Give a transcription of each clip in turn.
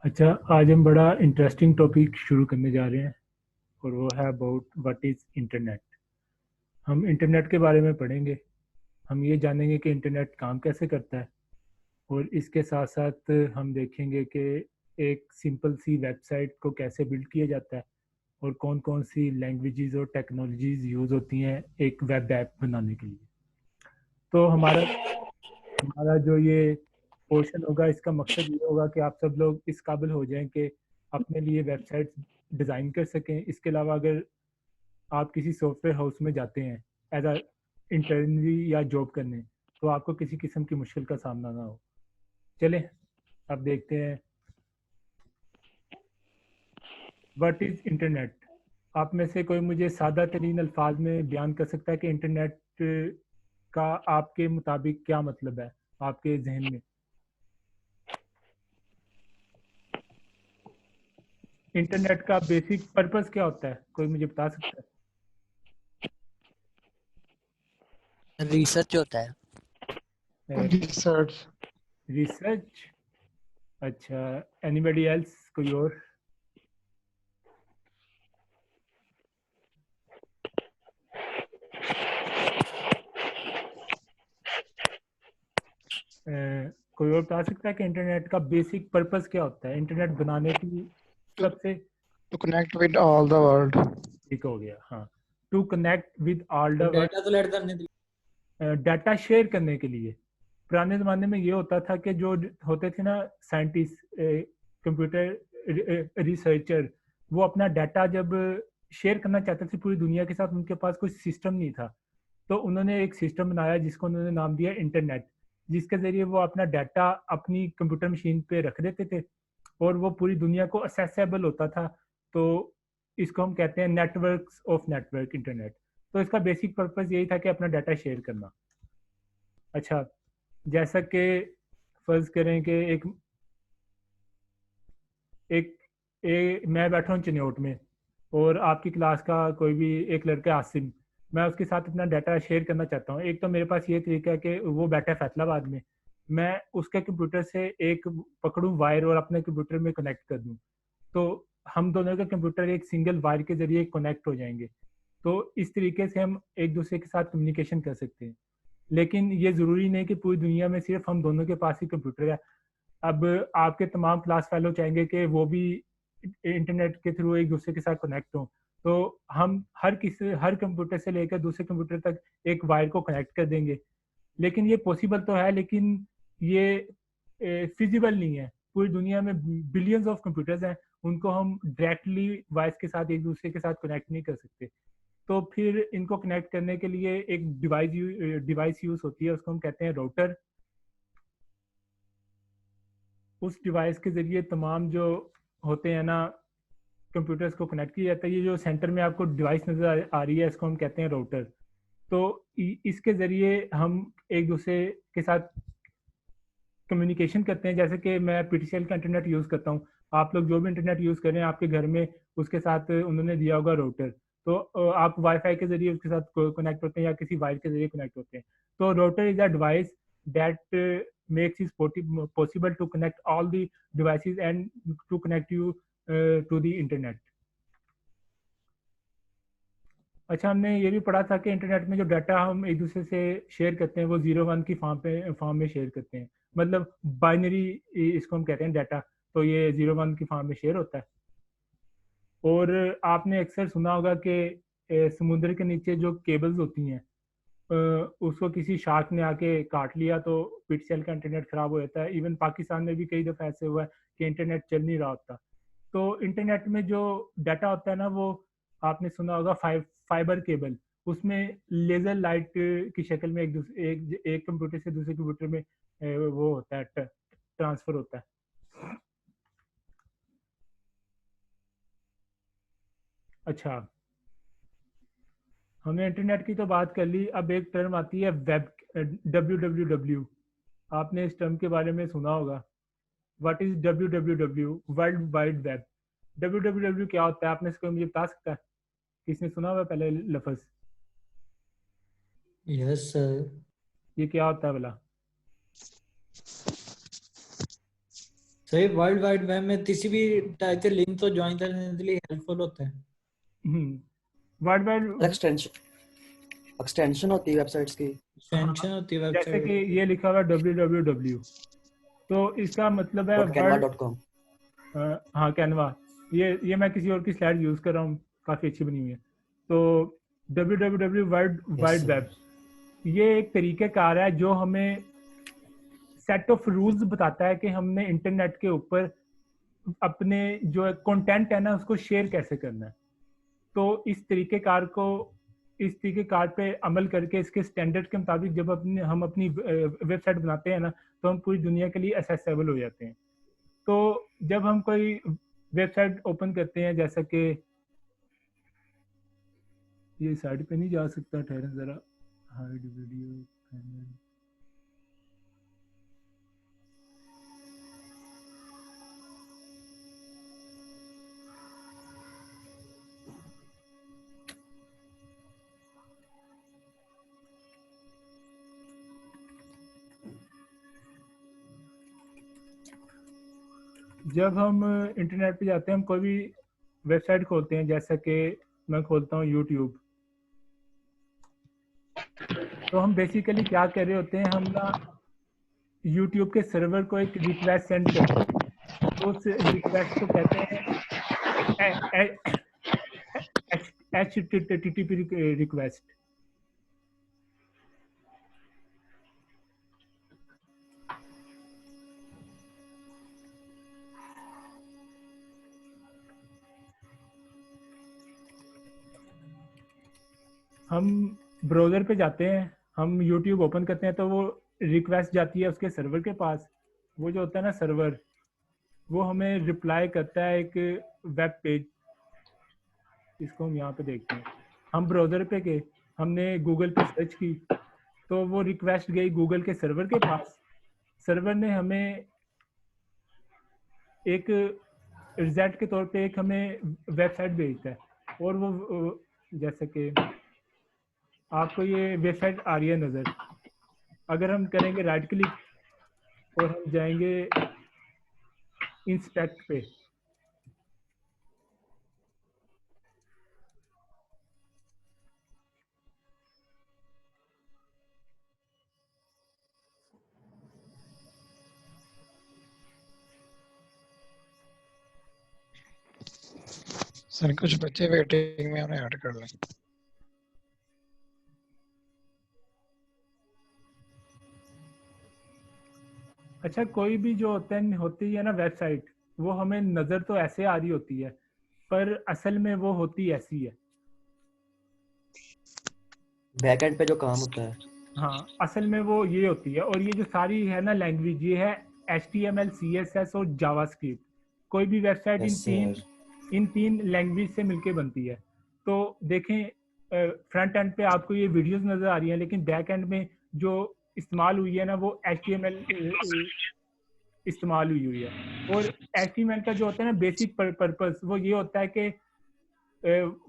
अच्छा, आज हम बड़ा इंटरेस्टिंग टॉपिक शुरू करने जा रहे हैं और वो है अबाउट व्हाट इज़ इंटरनेट। हम इंटरनेट के बारे में पढ़ेंगे। हम ये जानेंगे कि इंटरनेट काम कैसे करता है और इसके साथ साथ हम देखेंगे कि एक सिंपल सी वेबसाइट को कैसे बिल्ड किया जाता है और कौन कौन सी लैंग्वेजेस और टेक्नोलॉजीज यूज़ होती हैं एक वेब ऐप बनाने के लिए। तो हमारा हमारा जो ये पोर्शन होगा इसका मकसद ये होगा कि आप सब लोग इस काबिल हो जाएं कि अपने लिए वेबसाइट डिज़ाइन कर सकें। इसके अलावा अगर आप किसी सॉफ्टवेयर हाउस में जाते हैं एज अ इंटर्नली या जॉब करने, तो आपको किसी किस्म की मुश्किल का सामना ना हो। चलें अब देखते हैं व्हाट इज़ इंटरनेट। आप में से कोई मुझे सादा तरीन अल्फाज में बयान कर सकता है कि इंटरनेट का आपके मुताबिक क्या मतलब है आपके जहन में? इंटरनेट का बेसिक पर्पस क्या होता है, कोई मुझे बता सकता रिसर्च होता है। है? रिसर्च। रिसर्च। अच्छा, एनीबडी एल्स, कोई और? अ, कोई और बता सकता है कि इंटरनेट का बेसिक पर्पस क्या होता है इंटरनेट बनाने की? To, सबसे to connect with all the world. ठीक हो गया, हाँ। To connect with all the data तो ऐड करने के वर्ल्ड, डाटा शेयर करने के लिए। पुराने ज़माने में ये होता था कि जो होते थे ना साइंटिस्ट, कंप्यूटर रिसर्चर, वो अपना डाटा जब शेयर करना चाहते थे पूरी दुनिया के साथ, उनके पास कोई सिस्टम नहीं था। तो उन्होंने एक सिस्टम बनाया जिसको उन्होंने नाम दिया इंटरनेट, जिसके ज़रिए वो अपना डाटा अपनी कंप्यूटर मशीन पे रख देते थे और वो पूरी दुनिया को असेसेबल होता था। तो इसको हम कहते हैं नेटवर्क्स ऑफ नेटवर्क इंटरनेट। तो इसका बेसिक पर्पस यही था कि अपना डाटा शेयर करना। अच्छा, जैसा कि फर्ज करें कि एक मैं बैठा हूँ चिन्योट में और आपकी क्लास का कोई भी एक लड़का आसिम, मैं उसके साथ अपना डाटा शेयर करना चाहता हूँ। एक तो मेरे पास ये तरीका है कि वो बैठा है फैसलाबाद में, मैं उसके कंप्यूटर से एक पकड़ूं वायर और अपने कंप्यूटर में कनेक्ट कर दूं, तो हम दोनों के कंप्यूटर एक सिंगल वायर के जरिए कनेक्ट हो जाएंगे। तो इस तरीके से हम एक दूसरे के साथ कम्युनिकेशन कर सकते हैं। लेकिन ये ज़रूरी नहीं कि पूरी दुनिया में सिर्फ हम दोनों के पास ही कंप्यूटर है। अब आपके तमाम क्लास फेलो चाहेंगे कि वो भी इंटरनेट के थ्रू एक दूसरे के साथ कनेक्ट हों, तो हम हर कंप्यूटर से लेकर दूसरे कंप्यूटर तक एक वायर को कनेक्ट कर देंगे। लेकिन ये पॉसिबल तो है, लेकिन ये फिजिबल नहीं है। पूरी दुनिया में बिलियंस ऑफ कंप्यूटर्स हैं, उनको हम डायरेक्टली वायर्स के साथ एक दूसरे के साथ कनेक्ट नहीं कर सकते। तो फिर इनको कनेक्ट करने के लिए एक डिवाइस यूज होती है, उसको हम कहते हैं राउटर। उस डिवाइस के ज़रिए तमाम जो होते हैं ना कंप्यूटर्स को कनेक्ट किया जाता है। ये जो सेंटर में आपको डिवाइस नज़र आ रही है, इसको हम कहते हैं राउटर। तो इसके ज़रिए हम एक दूसरे के साथ कम्युनिकेशन करते हैं। जैसे कि मैं पीटीसीएल का इंटरनेट यूज़ करता हूँ, आप लोग जो भी इंटरनेट यूज़ करें आपके घर में उसके साथ उन्होंने दिया होगा राउटर। तो आप वाईफाई के ज़रिए उसके साथ कनेक्ट होते हैं या किसी वायर के ज़रिए कनेक्ट होते हैं। तो router is a device that makes it possible to connect all the devices and to connect you to the internet. अच्छा, हमने ये भी पढ़ा था कि इंटरनेट में जो डाटा हम एक दूसरे से शेयर करते हैं वो 0 1 की फॉर्म में शेयर करते हैं। मतलब बाइनरी इसको हम कहते हैं डाटा। तो ये 0 1 की फॉर्म में शेयर होता है। और आपने अक्सर सुना होगा कि समुद्र के नीचे जो केबल्स होती हैं, उसको किसी शार्क ने आके काट लिया तो पिक्सेल का इंटरनेट खराब हो जाता है। इवन पाकिस्तान में भी कई दफ़ा ऐसे हुआ है कि इंटरनेट चल नहीं रहा होता। तो इंटरनेट में जो डाटा होता है ना, वो आपने सुना होगा फाइबर केबल। उसमें लेजर लाइट की शक्ल में एक कंप्यूटर से दूसरे कंप्यूटर में वो होता है, ट्रांसफर होता है। अच्छा, हमने इंटरनेट की तो बात कर ली। अब एक टर्म आती है वेब, डब्ल्यू। आपने इस टर्म के बारे में सुना होगा। What is W, world wide web. W क्या होता है, आपने इसको मुझे बता सकता है? किसने सुना हुआ है पहले लफ्ज? Yes sir. ये क्या होता है भला? सही वर्ल्ड वाइड वेब में किसी भी टाइप के लिंक तो ज्वाइन करने के लिए हेल्पफुल होता है। वर्ल्ड वाइड एक्सटेंशन होती है वेबसाइट्स की, एक्सटेंशन होती है जैसे वेबसाइट कि ये लिखा हुआ है www, तो इसका मतलब है वर्ल्ड। .canva.com। हाँ कैनवा, ये मैं किसी और की स्लाइड यूज कर रहा हूँ, काफी अच्छी बनी हुई है। तो www वर्ल्ड वाइड वेब, ये एक तरीक़ेकार है जो हमें सेट ऑफ रूल्स बताता है कि हमने इंटरनेट के ऊपर अपने जो कंटेंट है ना उसको शेयर कैसे करना है। तो इस तरीक़ेकार पे अमल करके इसके स्टैंडर्ड के मुताबिक जब हम अपनी वेबसाइट बनाते हैं ना, तो हम पूरी दुनिया के लिए एक्सेसिबल हो जाते हैं। तो जब हम कोई वेबसाइट ओपन करते हैं, जैसा कि ये साइड पे नहीं जा सकता, ठहरें जरा, हाइड वीडियो पैनल। जब हम इंटरनेट पे जाते हैं, हम कोई भी वेबसाइट खोलते हैं, जैसा कि मैं खोलता हूँ यूट्यूब, तो हम बेसिकली क्या कर रहे होते हैं, हम ना यूट्यूब के सर्वर को एक रिक्वेस्ट सेंड करते हैं। तो उस रिक्वेस्ट को कहते हैं HTTP रिक्वेस्ट। हम ब्राउज़र पे जाते हैं, हम यूट्यूब ओपन करते हैं, तो वो रिक्वेस्ट जाती है उसके सर्वर के पास। वो जो होता है ना सर्वर, वो हमें रिप्लाई करता है एक वेब पेज। इसको हम यहाँ पे देखते हैं, हम ब्राउज़र पे गए, हमने गूगल पे सर्च की, तो वो रिक्वेस्ट गई गूगल के सर्वर के पास। सर्वर ने हमें एक रिजल्ट के तौर पे एक हमें वेबसाइट भेजता है, और वो जैसे कि आपको ये वेबसाइट आ रही है नज़र, अगर हम करेंगे राइट क्लिक और हम जाएंगे इंस्पेक्ट पे, सर कुछ बच्चे वेटिंग में, उन्हें ऐड कर लें। अच्छा, कोई भी जो होती है ना वेबसाइट, वो हमें नज़र तो ऐसे आ रही होती है, पर असल में वो होती ऐसी है। बैकएंड पे जो काम होता है, हाँ, असल में वो ये होती है। और ये जो सारी है ना लैंग्वेज, ये है HTML, CSS और जावास्क्रिप्ट। कोई भी वेबसाइट इन तीन लैंग्वेज से मिलके बनती है। तो देखें, फ्रंट एंड पे आपको ये वीडियोस नज़र आ रही हैं, लेकिन बैक एंड में जो इस्तेमाल हुई है ना, वो HTML इस्तेमाल हुई है। और HTML का जो होता है ना बेसिक पर्पस, वो ये होता है कि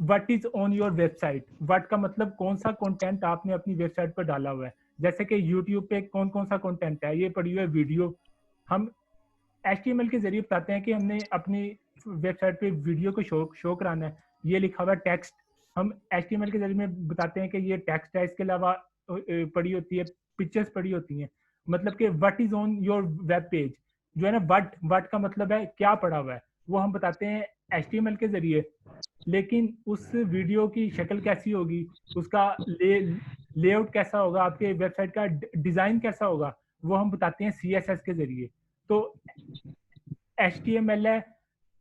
what is on your website. What का मतलब कौन सा कंटेंट आपने अपनी वेबसाइट पर डाला हुआ है। जैसे कि यूट्यूब पे कौन कौन सा कंटेंट है, ये पड़ी हुई है वीडियो। हम HTML के जरिए बताते हैं कि हमने अपनी वेबसाइट पे वीडियो को शो कराना है, ये लिखा हुआ टेक्स्ट। हम HTML के जरिए में बताते हैं कि ये टेक्स्ट है। इसके अलावा पड़ी होती है पिक्चर्स पड़ी होती हैं। मतलब कि what is on your web page, जो है ना, व्हाट का मतलब है क्या पड़ा हुआ है, वो हम बताते हैं HTML के जरिए। लेकिन उस वीडियो की शक्ल कैसी होगी, उसका लेआउट कैसा होगा, आपके वेबसाइट का डिजाइन कैसा होगा, वो हम बताते हैं CSS के जरिए। तो HTML है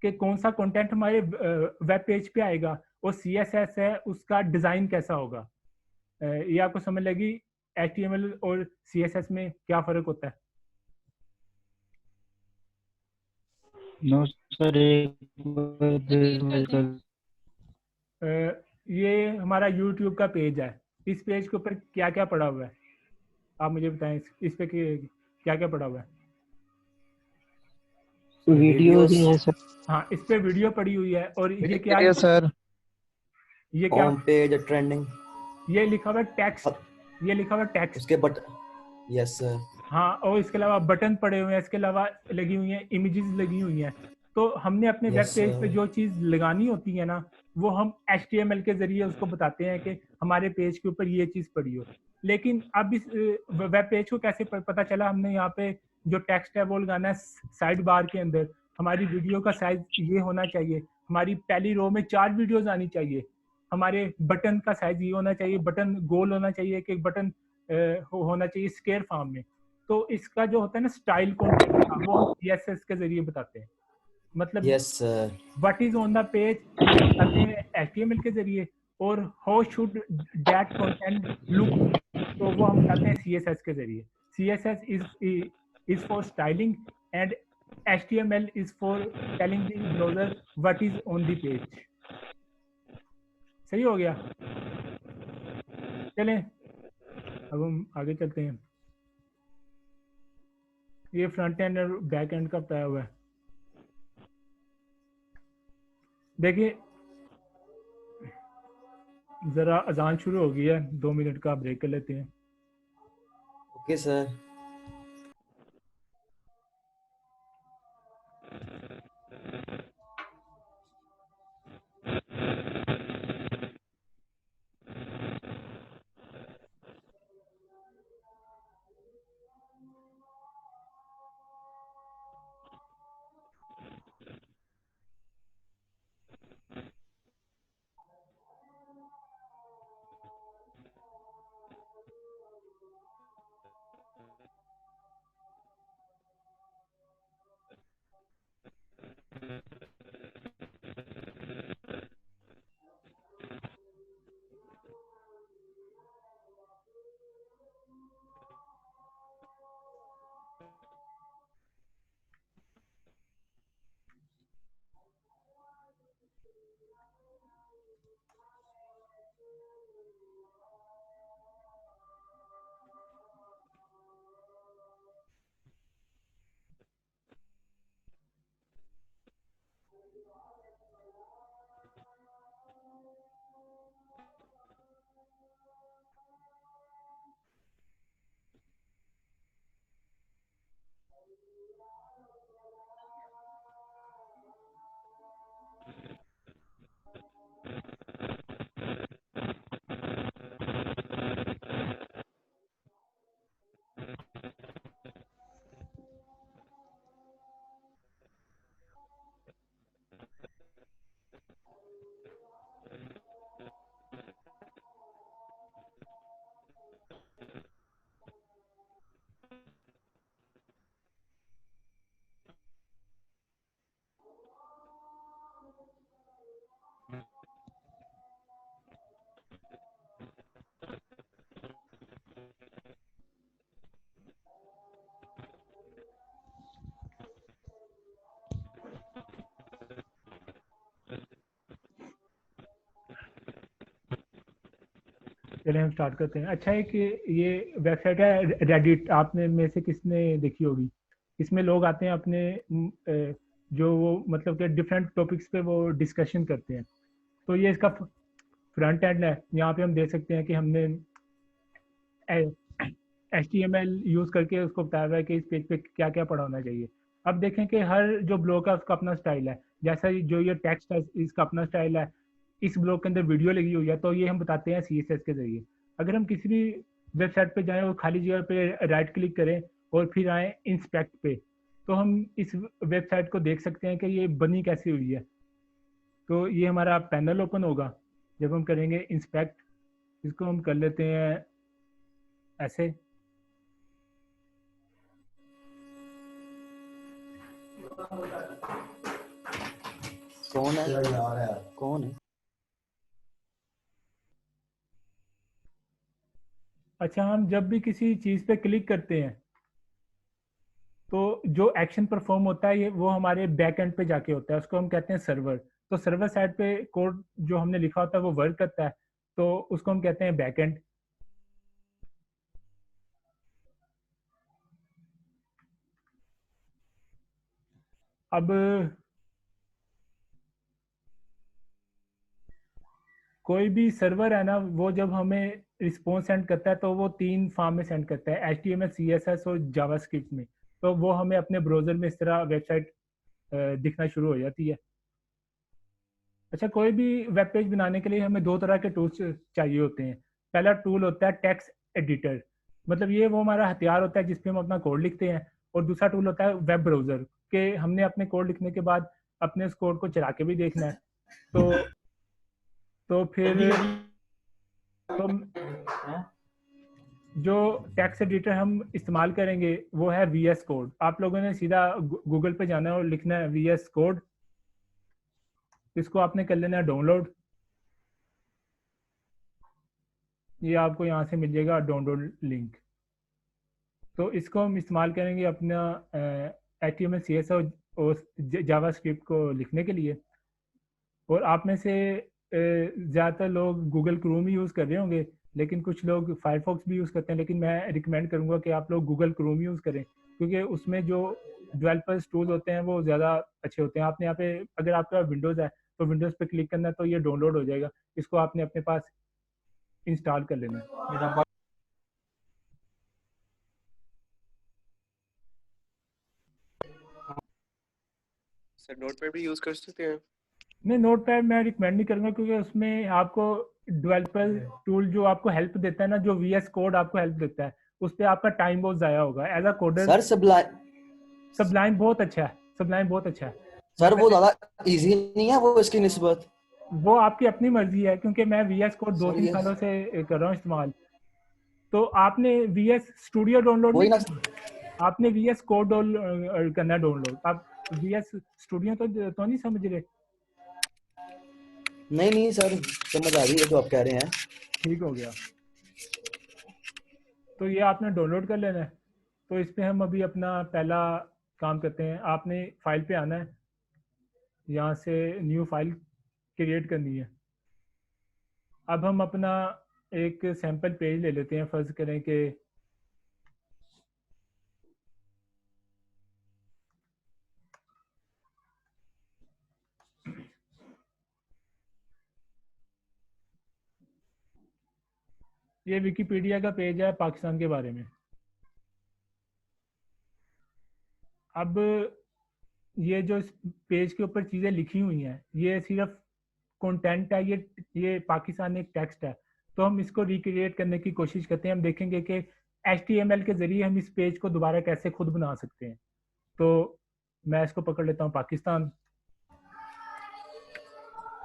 कि कौन सा कंटेंट हमारे वेब पेज पे आएगा, और CSS है उसका डिजाइन कैसा होगा। ये आपको समझ लगी HTML और CSS में क्या फर्क होता है? नो सर, ये हमारा YouTube का पेज है। इस पेज के ऊपर क्या क्या पड़ा हुआ है, आप मुझे बताएं। इस पे क्या क्या पड़ा हुआ है? वीडियो ही है सर। हाँ, इस पे वीडियो पड़ी हुई है। और ये क्या है सर? ये क्या होम पेज, ट्रेंडिंग, ये लिखा हुआ टेक्स्ट, ये लिखा हुआ टेक्स्ट। उसके बट यस सर, हाँ, और इसके अलावा बटन पड़े हुए हैं, इसके अलावा लगी हुई हैं इमेजेस लगी हुई हैं। तो हमने अपने वेब Yes, पेज पे sir. जो चीज़ लगानी होती है ना, वो हम HTML के जरिए उसको बताते हैं कि हमारे पेज के ऊपर ये चीज़ पड़ी हो। लेकिन अब इस वेब पेज को कैसे पता चला? हमने यहाँ पे जो टेक्स्ट है वो लगाना है साइड बार के अंदर। हमारी वीडियो का साइज ये होना चाहिए, हमारी पहली रो में 4 वीडियोस आनी चाहिए, हमारे बटन का साइज ये होना चाहिए, बटन गोल होना चाहिए कि बटन होना चाहिए स्क्वायर फॉर्म में। तो इसका जो होता है ना स्टाइल कंटेंट, वो हम CSS के जरिए बताते हैं। मतलब Yes, sir. What is on the page ये हम बताते हैं HTML के जरिए, और how should that content look, तो वो हम बताते हैं CSS के जरिए। CSS is for styling and HTML is for telling the browser what is on the page. सही हो गया? चलें अब हम आगे चलते हैं। ये फ्रंट एंड और बैक एंड का बताया हुआ है। देखिए जरा अजान शुरू हो गई है, 2 मिनट का ब्रेक कर लेते हैं। Okay, sir. चलिए हम स्टार्ट करते हैं। अच्छा है कि ये वेबसाइट है रेडिट, आपने में से किसने देखी होगी? इसमें लोग आते हैं अपने जो वो मतलब कि डिफरेंट टॉपिक्स पे वो डिस्कशन करते हैं। तो ये इसका फ्रंट एंड है। यहाँ पे हम देख सकते हैं कि हमने HTML यूज़ करके उसको बताया हुआ है कि इस पेज पे क्या क्या पढ़ा होना चाहिए। अब देखें कि हर जो ब्लॉग है उसका अपना स्टाइल है। जैसा जो ये टेक्स्ट है इसका अपना स्टाइल है, इस ब्लॉग के अंदर वीडियो लगी हुई है, तो ये हम बताते हैं CSS के जरिए। अगर हम किसी भी वेबसाइट पे जाएं और खाली जगह पे राइट क्लिक करें और फिर आए इंस्पेक्ट पे, तो हम इस वेबसाइट को देख सकते हैं कि ये बनी कैसी हुई है। तो ये हमारा पैनल ओपन होगा जब हम करेंगे इंस्पेक्ट। इसको हम कर लेते हैं ऐसे। कौन है? कौन है? अच्छा, हम जब भी किसी चीज़ पे क्लिक करते हैं तो जो एक्शन परफॉर्म होता है ये वो हमारे बैक एंड पे जाके होता है, उसको हम कहते हैं सर्वर। तो सर्वर साइड पे कोड जो हमने लिखा होता है वो वर्क करता है, तो उसको हम कहते हैं बैक एंड। अब कोई भी सर्वर है ना, वो जब हमें रिस्पॉन्स सेंड करता है तो वो 3 फॉर्म में सेंड करता है, HTML, CSS और जावास्क्रिप्ट में। तो वो हमें अपने ब्राउज़र में इस तरह वेबसाइट दिखना शुरू हो जाती है। अच्छा, कोई भी वेब पेज बनाने के लिए हमें 2 तरह के टूल्स चाहिए होते हैं। पहला टूल होता है टेक्स्ट एडिटर, मतलब ये वो हमारा हथियार होता है जिस पे हम अपना कोड लिखते हैं। और दूसरा टूल होता है वेब ब्राउज़र, के हमने अपने कोड लिखने के बाद अपने उस कोड को चला के भी देखना है। तो फिर तो जो टेक्स्ट एडिटर हम इस्तेमाल करेंगे वो है VS कोड। आप लोगों ने सीधा गूगल पे जाना है और लिखना है VS कोड। इसको आपने कर लेना है डाउनलोड। ये आपको यहाँ से मिल जाएगा डाउनलोड लिंक। तो इसको हम इस्तेमाल करेंगे अपना HTML, CSS और जावास्क्रिप्ट को लिखने के लिए। और आप में से ज़्यादातर लोग गूगल क्रोम ही यूज़ कर रहे होंगे, लेकिन कुछ लोग फायरफॉक्स भी यूज़ करते हैं। लेकिन मैं रिकमेंड करूँगा कि आप लोग गूगल क्रोम यूज़ करें, क्योंकि उसमें जो डेवलपर्स टूल्स होते हैं वो ज़्यादा अच्छे होते हैं। आपने यहाँ पे अगर आपका विंडोज़ है तो विंडोज़ पे क्लिक करना तो ये डाउनलोड हो जाएगा। इसको आपने अपने पास इंस्टॉल कर लेना है। सर नोटपैड भी यूज कर सकते हैं? नहीं, नोटपैड मैं रिकमेंड नहीं करूँगा, क्योंकि उसमें आपको डेवलपर टूल जो आपको हेल्प देता है ना, जो VS कोड आपको हेल्प देता है, उस पर आपका टाइम बहुत ज़ाया होगा। As a coder sir sublime बहुत अच्छा है, सबलाइन बहुत अच्छा है सर वो ज्यादा इजी नहीं है वो इसकी निस्बत? वो आपकी अपनी मर्जी है, क्योंकि मैं VS कोड सर 2-3 ये सालों से कर रहा हूँ इस्तेमाल। तो आपने VS स्टूडियो डाउनलोड वही नहीं ना। करना, आपने VS कोड करना है डाउनलोड। आप VS स्टूडियो तो नहीं समझ रहे? नहीं सर, समझ आ रही है जो आप कह रहे हैं। ठीक हो गया। तो ये आपने डाउनलोड कर लेना है। तो इस पे हम अभी अपना पहला काम करते हैं। आपने फाइल पे आना है, यहाँ से न्यू फाइल क्रिएट करनी है। अब हम अपना एक सैम्पल पेज ले लेते हैं। फर्ज करें कि ये विकिपीडिया का पेज है पाकिस्तान के बारे में। अब ये जो इस पेज के ऊपर चीज़ें लिखी हुई हैं ये सिर्फ कंटेंट है, ये पाकिस्तान एक टेक्स्ट है। तो हम इसको रिक्रिएट करने की कोशिश करते हैं। हम देखेंगे कि HTML के ज़रिए हम इस पेज को दोबारा कैसे खुद बना सकते हैं। तो मैं इसको पकड़ लेता हूँ पाकिस्तान।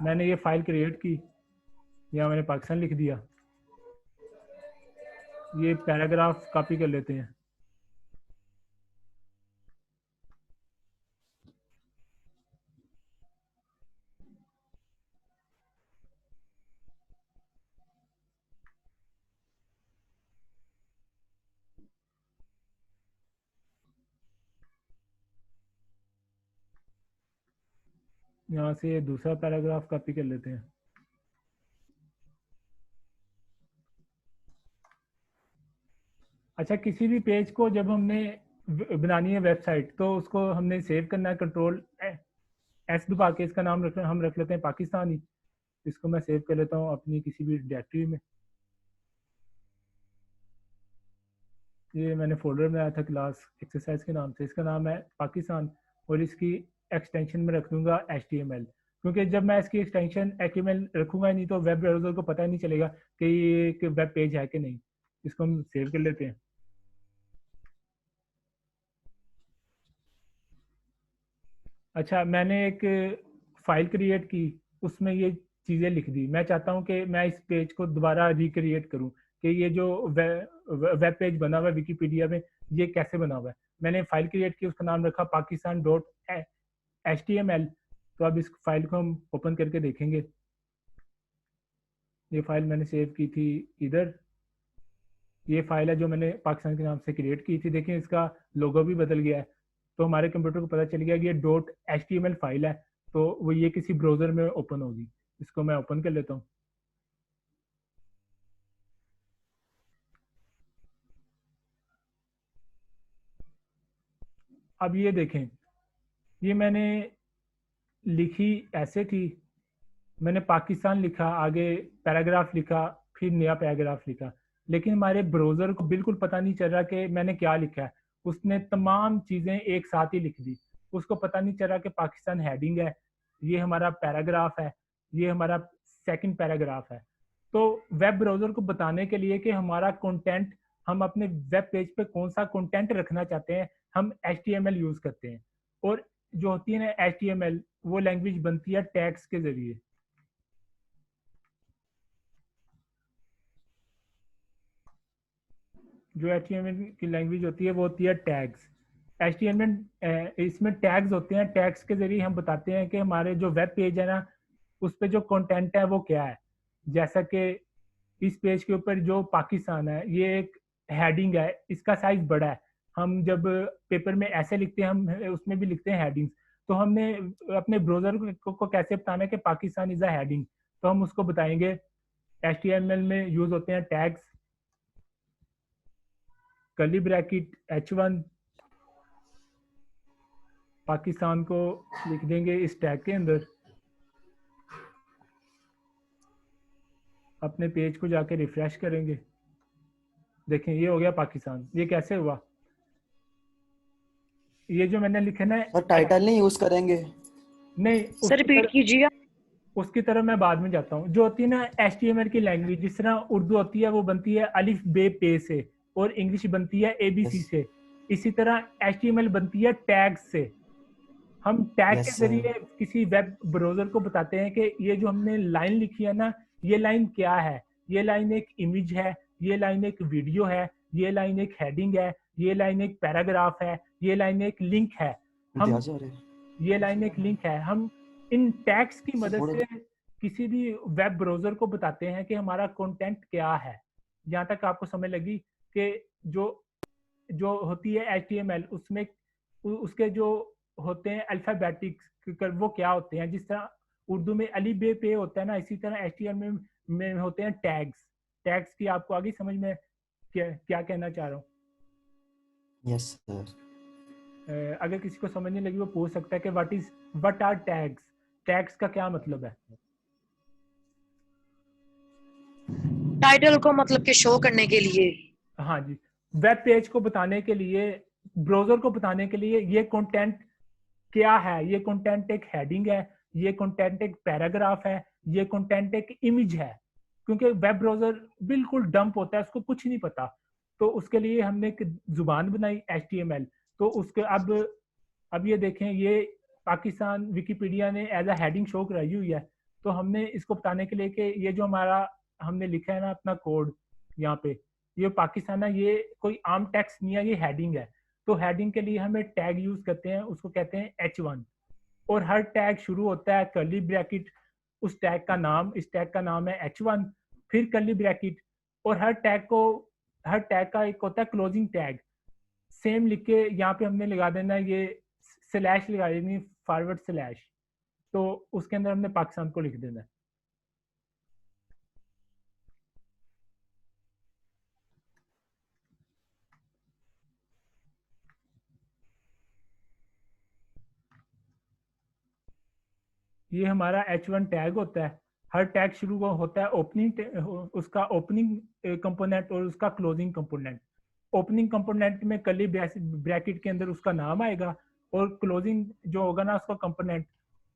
मैंने ये फाइल क्रिएट की, यहाँ मैंने पाकिस्तान लिख दिया। ये पैराग्राफ कॉपी कर लेते हैं। यहाँ से ये दूसरा पैराग्राफ कॉपी कर लेते हैं। अच्छा, किसी भी पेज को जब हमने बनानी है वेबसाइट, तो उसको हमने सेव करना है Ctrl+S दबा के। इसका नाम हम रख लेते हैं पाकिस्तानी। इसको मैं सेव कर लेता हूँ अपनी किसी भी डायरेक्टरी में। ये मैंने फोल्डर बनाया था क्लास एक्सरसाइज के नाम से, इसका नाम है पाकिस्तान। और इसकी एक्सटेंशन में रख दूंगा HTML, क्योंकि जब मैं इसकी एक्सटेंशन HTML रखूंगा नहीं तो वेब ब्राउज़र को पता ही नहीं चलेगा कि ये एक वेब पेज है कि नहीं। इसको हम सेव कर लेते हैं। अच्छा, मैंने एक फाइल क्रिएट की, उसमें ये चीज़ें लिख दी। मैं चाहता हूँ कि मैं इस पेज को दोबारा रिक्रिएट करूँ कि ये जो वेब पेज बना हुआ है विकिपीडिया में, ये कैसे बना हुआ है। मैंने फाइल क्रिएट की, उसका नाम रखा pakistan.html। तो अब इस फाइल को हम ओपन करके देखेंगे। ये फाइल मैंने सेव की थी इधर। ये फाइल है जो मैंने पाकिस्तान के नाम से क्रिएट की थी। देखिए इसका लोगो भी बदल गया है। तो हमारे कंप्यूटर को पता चल गया कि ये .html फाइल है, तो वो ये किसी ब्राउज़र में ओपन होगी। इसको मैं ओपन कर लेता हूँ। अब ये देखें, ये मैंने लिखी ऐसे थी। मैंने पाकिस्तान लिखा, आगे पैराग्राफ लिखा, फिर नया पैराग्राफ लिखा, लेकिन हमारे ब्राउजर को बिल्कुल पता नहीं चल रहा कि मैंने क्या लिखा है। उसने तमाम चीजें एक साथ ही लिख दी, उसको पता नहीं चल रहा कि पाकिस्तान हेडिंग है, ये हमारा पैराग्राफ है, ये हमारा सेकंड पैराग्राफ है। तो वेब ब्राउजर को बताने के लिए कि हमारा कंटेंट, हम अपने वेब पेज पे कौन सा कंटेंट रखना चाहते हैं, हम HTML यूज करते हैं। और जो होती है ना HTML, वो लैंग्वेज बनती है टैग्स के जरिए। जो HTML की लैंग्वेज होती है वो होती है टैग्स। HTML इसमें टैग्स होते हैं, टैग्स के जरिए हम बताते हैं कि हमारे जो वेब पेज है ना, उस पे जो कंटेंट है वो क्या है। जैसा कि इस पेज के ऊपर जो पाकिस्तान है, ये एक हेडिंग है, इसका साइज बड़ा है। हम जब पेपर में ऐसे लिखते हैं, हम उसमें भी लिखते हैं हेडिंग्स। तो हमने अपने ब्राउजर को कैसे बताना है कि पाकिस्तान इज अ हेडिंग, तो हम उसको बताएंगे HTML में यूज होते हैं tags, curly bracket H1, Pakistan को लिख देंगे इस टैग के अंदर। अपने पेज को जाके रिफ्रेश करेंगे, देखें ये हो गया पाकिस्तान। ये कैसे हुआ? ये जो मैंने लिखा ना, और टाइटल नहीं यूज करेंगे? नहीं सर रिपीट कीजिएगा। उसकी तरफ मैं बाद में जाता हूँ। जो होती है ना HTML की लैंग्वेज, जिस तरह उर्दू होती है वो बनती है अलिफ बे पे से, और इंग्लिश बनती है ABC Yes. से, इसी तरह HTML बनती है टैग से। हम टैग Yes, के sir. जरिए किसी वेब ब्राउजर को बताते हैं कि ये जो हमने लाइन लिखी है ना, ये लाइन क्या है। ये लाइन एक इमेज है, ये लाइन एक वीडियो है, ये लाइन एक हेडिंग है, ये लाइन एक पैराग्राफ है, ये लाइन एक लिंक है। हम इतिहास आ रहे ये लाइन एक लिंक है। हम इन टैग्स की मदद थोड़ा- से किसी भी वेब ब्राउजर को बताते हैं कि हमारा कंटेंट क्या है। जहाँ तक आपको समझ लगी कि जो जो होती है HTML, उसमें उसके जो होते हैं अल्फाबेटिक्स, वो क्या होते हैं। जिस तरह उर्दू में अली बे पे होता है ना, इसी तरह HTML में होते हैं टैग्स। टैग्स की आपको आगे समझ में क्या कहना चाह रहा हूँ? Yes, sir. अगर किसी को समझ नहीं लगी वो पूछ सकता है कि व्हाट आर टैग्स, टैग्स का क्या मतलब है। टाइटल को मतलब कि शो करने के लिए। हाँ जी, वेब पेज को बताने के लिए, ब्राउजर को बताने के लिए ये कंटेंट क्या है। ये कंटेंट एक हेडिंग है, ये कंटेंट एक पैराग्राफ है, ये कंटेंट एक इमेज है। क्योंकि वेब ब्राउजर बिल्कुल डंप होता है, उसको कुछ नहीं पता। तो उसके लिए हमने एक जुबान बनाई HTML। तो उसके अब ये देखें, ये पाकिस्तान विकिपीडिया ने एज अ हेडिंग शो कराई हुई है। तो हमने इसको बताने के लिए कि ये जो हमारा हमने लिखा है ना अपना कोड यहाँ पे, ये पाकिस्तान है, ये कोई आम टेक्स्ट नहीं है, ये हेडिंग है। तो हेडिंग के लिए हमें टैग यूज करते हैं, उसको कहते हैं H1। और हर टैग शुरू होता है कर्ली ब्रैकेट, उस टैग का नाम, इस टैग का नाम है H1, फिर कर्ली ब्रैकेट। और हर टैग का एक होता है क्लोजिंग टैग। सेम लिख के यहाँ पे हमने लगा देना है, ये स्लैश लगा देनी, फॉरवर्ड स्लैश। तो उसके अंदर हमने पाकिस्तान को लिख देना है। ये हमारा H1 टैग होता है। हर टैग शुरू होता है उसका ओपनिंग कंपोनेंट और उसका क्लोजिंग कंपोनेंट। ओपनिंग कंपोनेंट में कर्ली ब्रैकेट के अंदर उसका नाम आएगा, और क्लोजिंग जो होगा ना उसका कंपोनेंट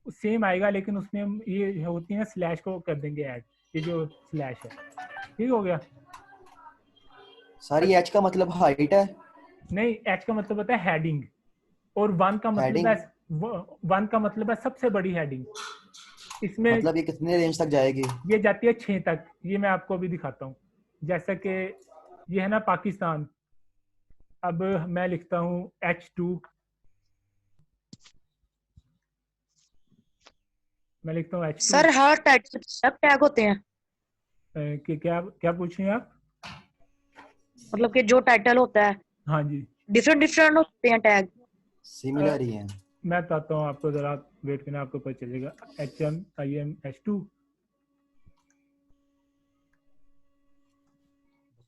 सेम आएगा, लेकिन उसमें हम ये होती है स्लैश को कर देंगे ऐड। ये जो स्लैश है, ठीक हो गया। सारी H का मतलब हाइट है? नहीं, H का मतलब होता है हेडिंग, और वन का मतलब Heading? है, वन का मतलब है सबसे बड़ी हेडिंग। इसमें मतलब ये कितने रेंज तक जाएगी? ये जाती है 6 तक। ये मैं आपको अभी दिखाता हूँ। जैसा कि ये है ना पाकिस्तान, अब मैं लिखता हूँ H2, मैं लिखता हूँ H2। सर हर टाइटल सब टैग होते हैं, कि क्या क्या पूछ रहे हैं आप? मतलब कि जो टाइटल होता है हाँ जी, डिफरेंट डिफरेंट होते हैं टैग। सिमिलर ही है। मैं बताता हूँ आपको, जरा वेट करना, आपको पता चलेगा। HM IM H2।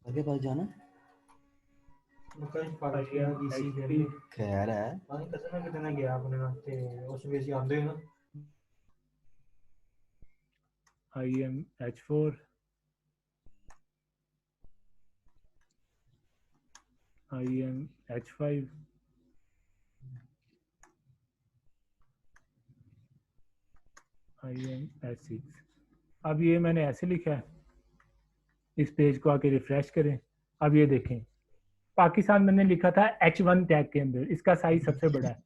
आगे पास जाना खैर है। IM H4। IMH5 IMH6। अब ये मैंने ऐसे लिखा है, इस पेज को आके रिफ्रेश करें। अब ये देखें, पाकिस्तान मैंने लिखा था H1 टैग के अंदर, इसका साइज सबसे बड़ा है।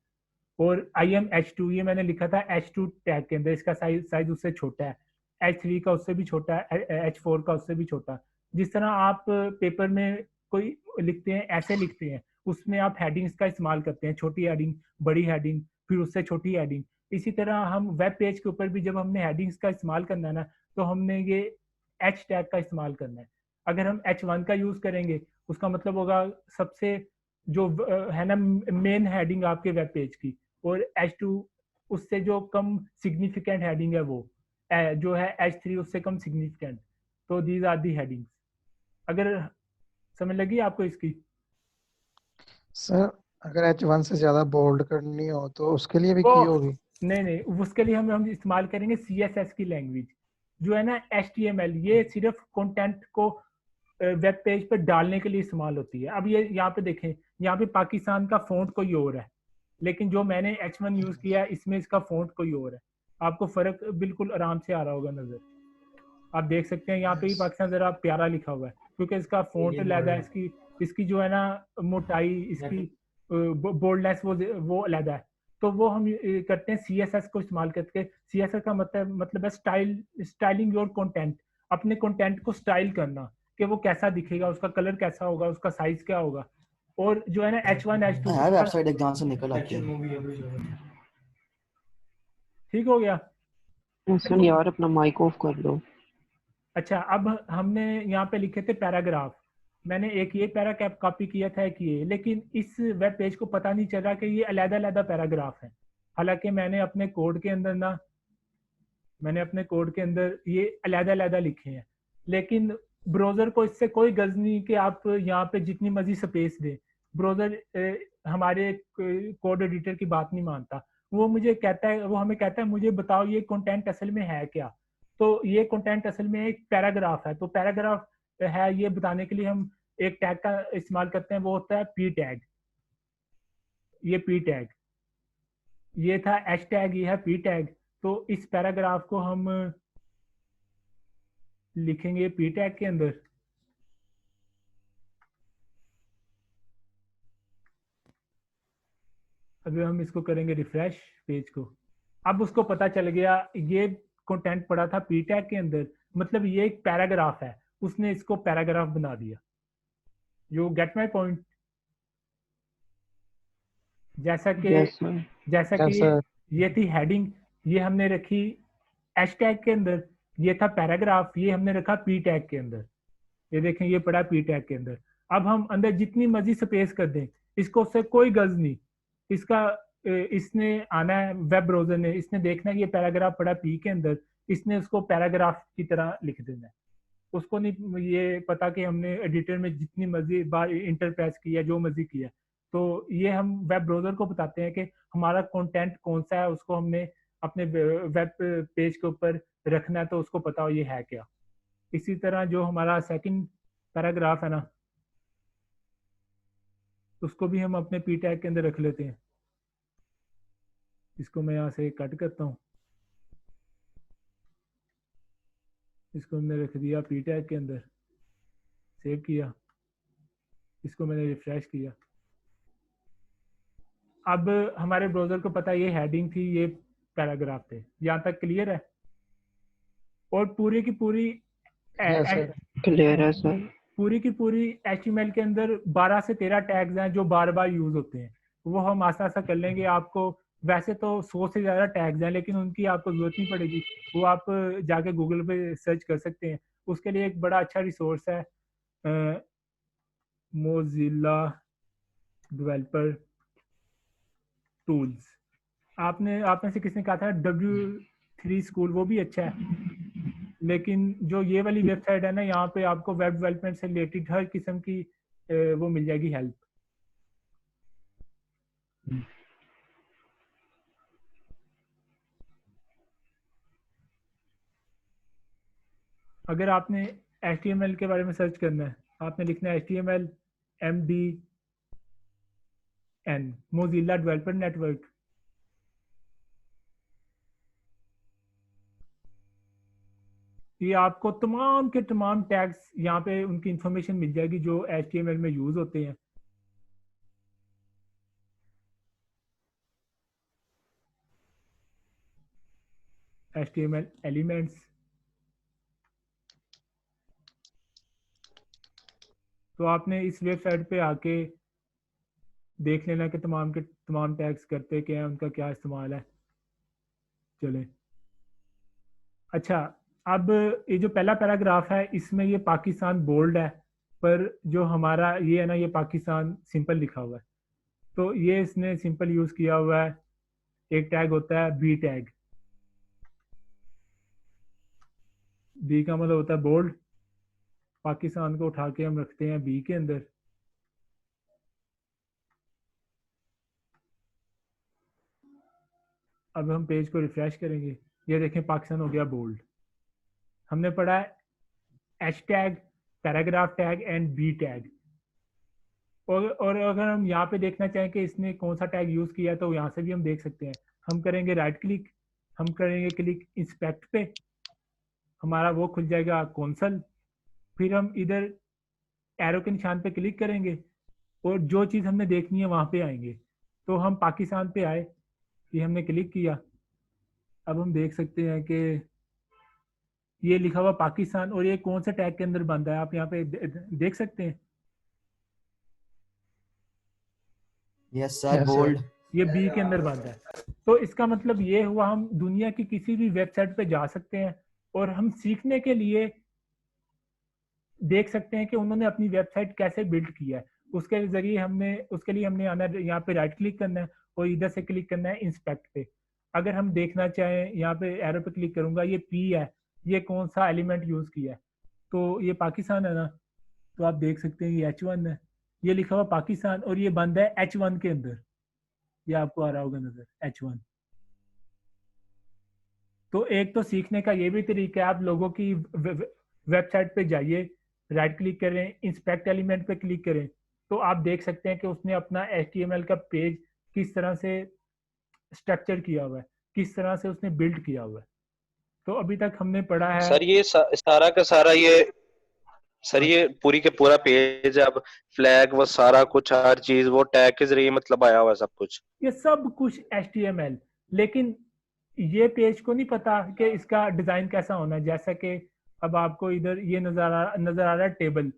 और IMH2 ये मैंने लिखा था H2 टैग के अंदर, इसका साइज उससे छोटा है। H3 का उससे भी छोटा है, H4 का उससे भी छोटा। जिस तरह आप पेपर में कोई लिखते हैं ऐसे लिखते हैं, उसमें आप हेडिंग्स का इस्तेमाल करते हैं, छोटी हेडिंग, बड़ी हेडिंग, फिर उससे छोटी हेडिंग। इसी तरह हम वेब पेज के ऊपर भी जब हमने हेडिंग्स का इस्तेमाल करना है ना, तो हमने ये H टैग का इस्तेमाल करना है। अगर हम H1 का यूज करेंगे, उसका मतलब होगा सबसे जो है ना मेन हेडिंग आपके वेब पेज की, और H2 उससे जो कम सिग्निफिकेंट हेडिंग है वो जो है H3 उससे कम सिग्निफिकेंट। तो दीज आर दी हेडिंग्स। अगर समझ लगी आपको इसकी? सर अगर H1 से ज्यादा बोल्ड करनी हो तो उसके लिए भी वो की होगी? नहीं, उसके लिए हम इस्तेमाल करेंगे CSS की लैंग्वेज, जो है ना HTML। ये सिर्फ कंटेंट को वेब पेज पर डालने के लिए इस्तेमाल होती है। अब ये यहाँ पे देखें, यहाँ पे पाकिस्तान का फ़ॉन्ट कोई और है, लेकिन जो मैंने H1 यूज किया है इसमें इसका फ़ॉन्ट कोई और है। आपको फर्क बिल्कुल आराम से आ रहा होगा नजर। आप देख सकते हैं यहाँ पे भी पाकिस्तान जरा प्यारा लिखा हुआ है, क्योंकि इसका फ़ॉन्ट अलग है, इसकी जो है ना मोटाई, इसकी बोल्डनेस वो अलग है। तो वो हम करते हैं CSS को इस्तेमाल करके। CSS का मतलब है स्टाइलिंग योर कंटेंट, अपने कंटेंट को स्टाइल करना कि वो कैसा दिखेगा, उसका कलर कैसा होगा, उसका साइज क्या होगा। और जो है ना H1 H2 यार वेबसाइट एक जहाँ से निकल आती है। ठीक हो गया। सुन यार अपना माइक ऑफ कर लो। अच्छा, अब हमने यहाँ पे लिखे थे पैराग्राफ। मैंने एक ये पैरा कॉपी किया था, एक ये, लेकिन इस वेब पेज को पता नहीं चला कि ये अलग-अलग पैराग्राफ है। हालांकि मैंने अपने कोड के अंदर ये अलग-अलग लिखे हैं, लेकिन ब्राउजर को इससे कोई गर्ज नहीं कि आप यहाँ पे जितनी मर्जी स्पेस दें। ब्राउजर हमारे कोड एडिटर की बात नहीं मानता। वो हमें कहता है मुझे बताओ ये कंटेंट असल में है क्या। तो ये कंटेंट असल में एक पैराग्राफ है। तो पैराग्राफ है ये बताने के लिए हम एक टैग का इस्तेमाल करते हैं, वो होता है P टैग। ये P टैग, ये था H टैग, ये है P टैग। तो इस पैराग्राफ को हम लिखेंगे P टैग के अंदर। अभी हम इसको करेंगे रिफ्रेश पेज को। अब उसको पता चल गया ये कंटेंट पड़ा था P टैग के अंदर, मतलब ये एक पैराग्राफ है, उसने इसको पैराग्राफ बना दिया। You get my point? जैसा यस सर। कि ये थी हेडिंग, ये हमने रखी H टैग के अंदर। ये था पैराग्राफ, ये हमने रखा P टैग के अंदर। ये देखें, ये पड़ा P टैग के अंदर। अब हम अंदर जितनी मर्जी स्पेस कर दें, इसको उससे कोई गर्ज नहीं। इसने आना है, वेब ब्राउजर ने इसने देखना है कि ये पैराग्राफ पड़ा P के अंदर, इसने उसको पैराग्राफ की तरह लिख देना है। उसको नहीं ये पता कि हमने एडिटर में जितनी मर्जी बार इंटर प्रेस किया, जो मर्जी किया। तो ये हम वेब ब्राउजर को बताते हैं कि हमारा कंटेंट कौन सा है, उसको हमने अपने वेब पेज के ऊपर रखना है, तो उसको पता हो ये है क्या। इसी तरह जो हमारा सेकंड पैराग्राफ है ना, उसको भी हम अपने P टैग के अंदर रख लेते हैं। इसको मैं यहाँ से कट करता हूँ, इसको हमने रख दिया P टैग के अंदर, सेव किया, इसको मैंने रिफ्रेश किया। अब हमारे ब्राउजर को पता है ये हेडिंग थी, ये पैराग्राफ थे। यहाँ तक क्लियर है? और पूरी की पूरी क्लियर है सर। पूरी की पूरी HTML के अंदर 12 से 13 टैग्स हैं जो बार बार यूज होते हैं। वो हम आस्ता आस्ता कर लेंगे। आपको वैसे तो 100 से ज़्यादा टैग्स हैं, लेकिन उनकी आपको जरूरत नहीं पड़ेगी। वो आप जाके गूगल पे सर्च कर सकते हैं। उसके लिए एक बड़ा अच्छा रिसोर्स है मोजिला डेवलपर टूल्स। आप में से किसने कहा था W3 स्कूल, वो भी अच्छा है। लेकिन जो ये वाली वेबसाइट है ना, यहाँ पे आपको वेब डेवलपमेंट से रिलेटेड हर किस्म की वो मिल जाएगी हेल्प। अगर आपने HTML के बारे में सर्च करना है, आपने लिखना है HTML MD N, Mozilla developer network. ये आपको तमाम के तमाम टैग्स यहाँ पे उनकी इंफॉर्मेशन मिल जाएगी जो HTML में यूज होते हैं। HTML एलिमेंट्स, तो आपने इस वेबसाइट पे आके देख लेना कि तमाम के तमाम टैग्स करते क्या है, उनका क्या इस्तेमाल है। चले, अच्छा, अब ये जो पहला पैराग्राफ है इसमें ये पाकिस्तान बोल्ड है, पर जो हमारा ये है ना, ये पाकिस्तान सिंपल लिखा हुआ है। तो ये इसने सिंपल यूज किया हुआ है। एक टैग होता है बी टैग, बी का मतलब होता है बोल्ड। पाकिस्तान को उठा के हम रखते हैं बी के अंदर। अब हम पेज को रिफ्रेश करेंगे, ये देखें पाकिस्तान हो गया बोल्ड। हमने पढ़ा है H tag, paragraph tag and B tag. और अगर हम यहाँ पे देखना चाहें कि इसने कौन सा टैग यूज किया है तो यहाँ से भी हम देख सकते हैं। हम करेंगे राइट क्लिक, हम करेंगे क्लिक इंस्पेक्ट पे, हमारा वो खुल जाएगा कौंसल। फिर हम इधर एरो के निशान पे क्लिक करेंगे और जो चीज़ हमने देखनी है वहाँ पे आएंगे। तो हम पाकिस्तान पे आए, ये हमने क्लिक किया। अब हम देख सकते हैं कि ये लिखा हुआ पाकिस्तान, और ये कौन सा टैग के अंदर बंद है आप यहाँ पे देख सकते हैं। Yes sir, bold. ये बी के अंदर बंद है। तो इसका मतलब ये हुआ हम दुनिया की किसी भी वेबसाइट पे जा सकते हैं और हम सीखने के लिए देख सकते हैं कि उन्होंने अपनी वेबसाइट कैसे बिल्ड किया है। उसके जरिए उसके लिए हमने आना, यहाँ पे राइट क्लिक करना है और इधर से क्लिक करना है इंस्पेक्ट पे। अगर हम देखना चाहें, यहाँ पे एरो पे क्लिक करूंगा, ये पी है, ये कौन सा एलिमेंट यूज किया है, तो ये पाकिस्तान है ना। तो आप देख सकते हैं ये H1 है, ये लिखा हुआ पाकिस्तान और ये बंद है H1 के अंदर। ये आपको आ रहा होगा नजर, H1। तो एक तो सीखने का ये भी तरीका है, आप लोगों की वेबसाइट पे जाइए, राइट क्लिक करें, इंस्पेक्ट एलिमेंट पे क्लिक करें, तो आप देख सकते हैं कि उसने अपना HTML का पेज किस तरह से स्ट्रक्चर किया हुआ है, किस तरह से उसने बिल्ड किया हुआ है। तो अभी तक हमने पढ़ा है सर ये सारा का सारा ये पूरी के पूरा पेज, अब फ्लैग वो सारा कुछ, हर चीज वो टैग के जरिए मतलब आया हुआ सब कुछ, ये सब कुछ HTML। लेकिन ये पेज को नहीं पता कि इसका डिजाइन कैसा होना है। जैसा कि अब आपको इधर ये नजर आ रहा है टेबल।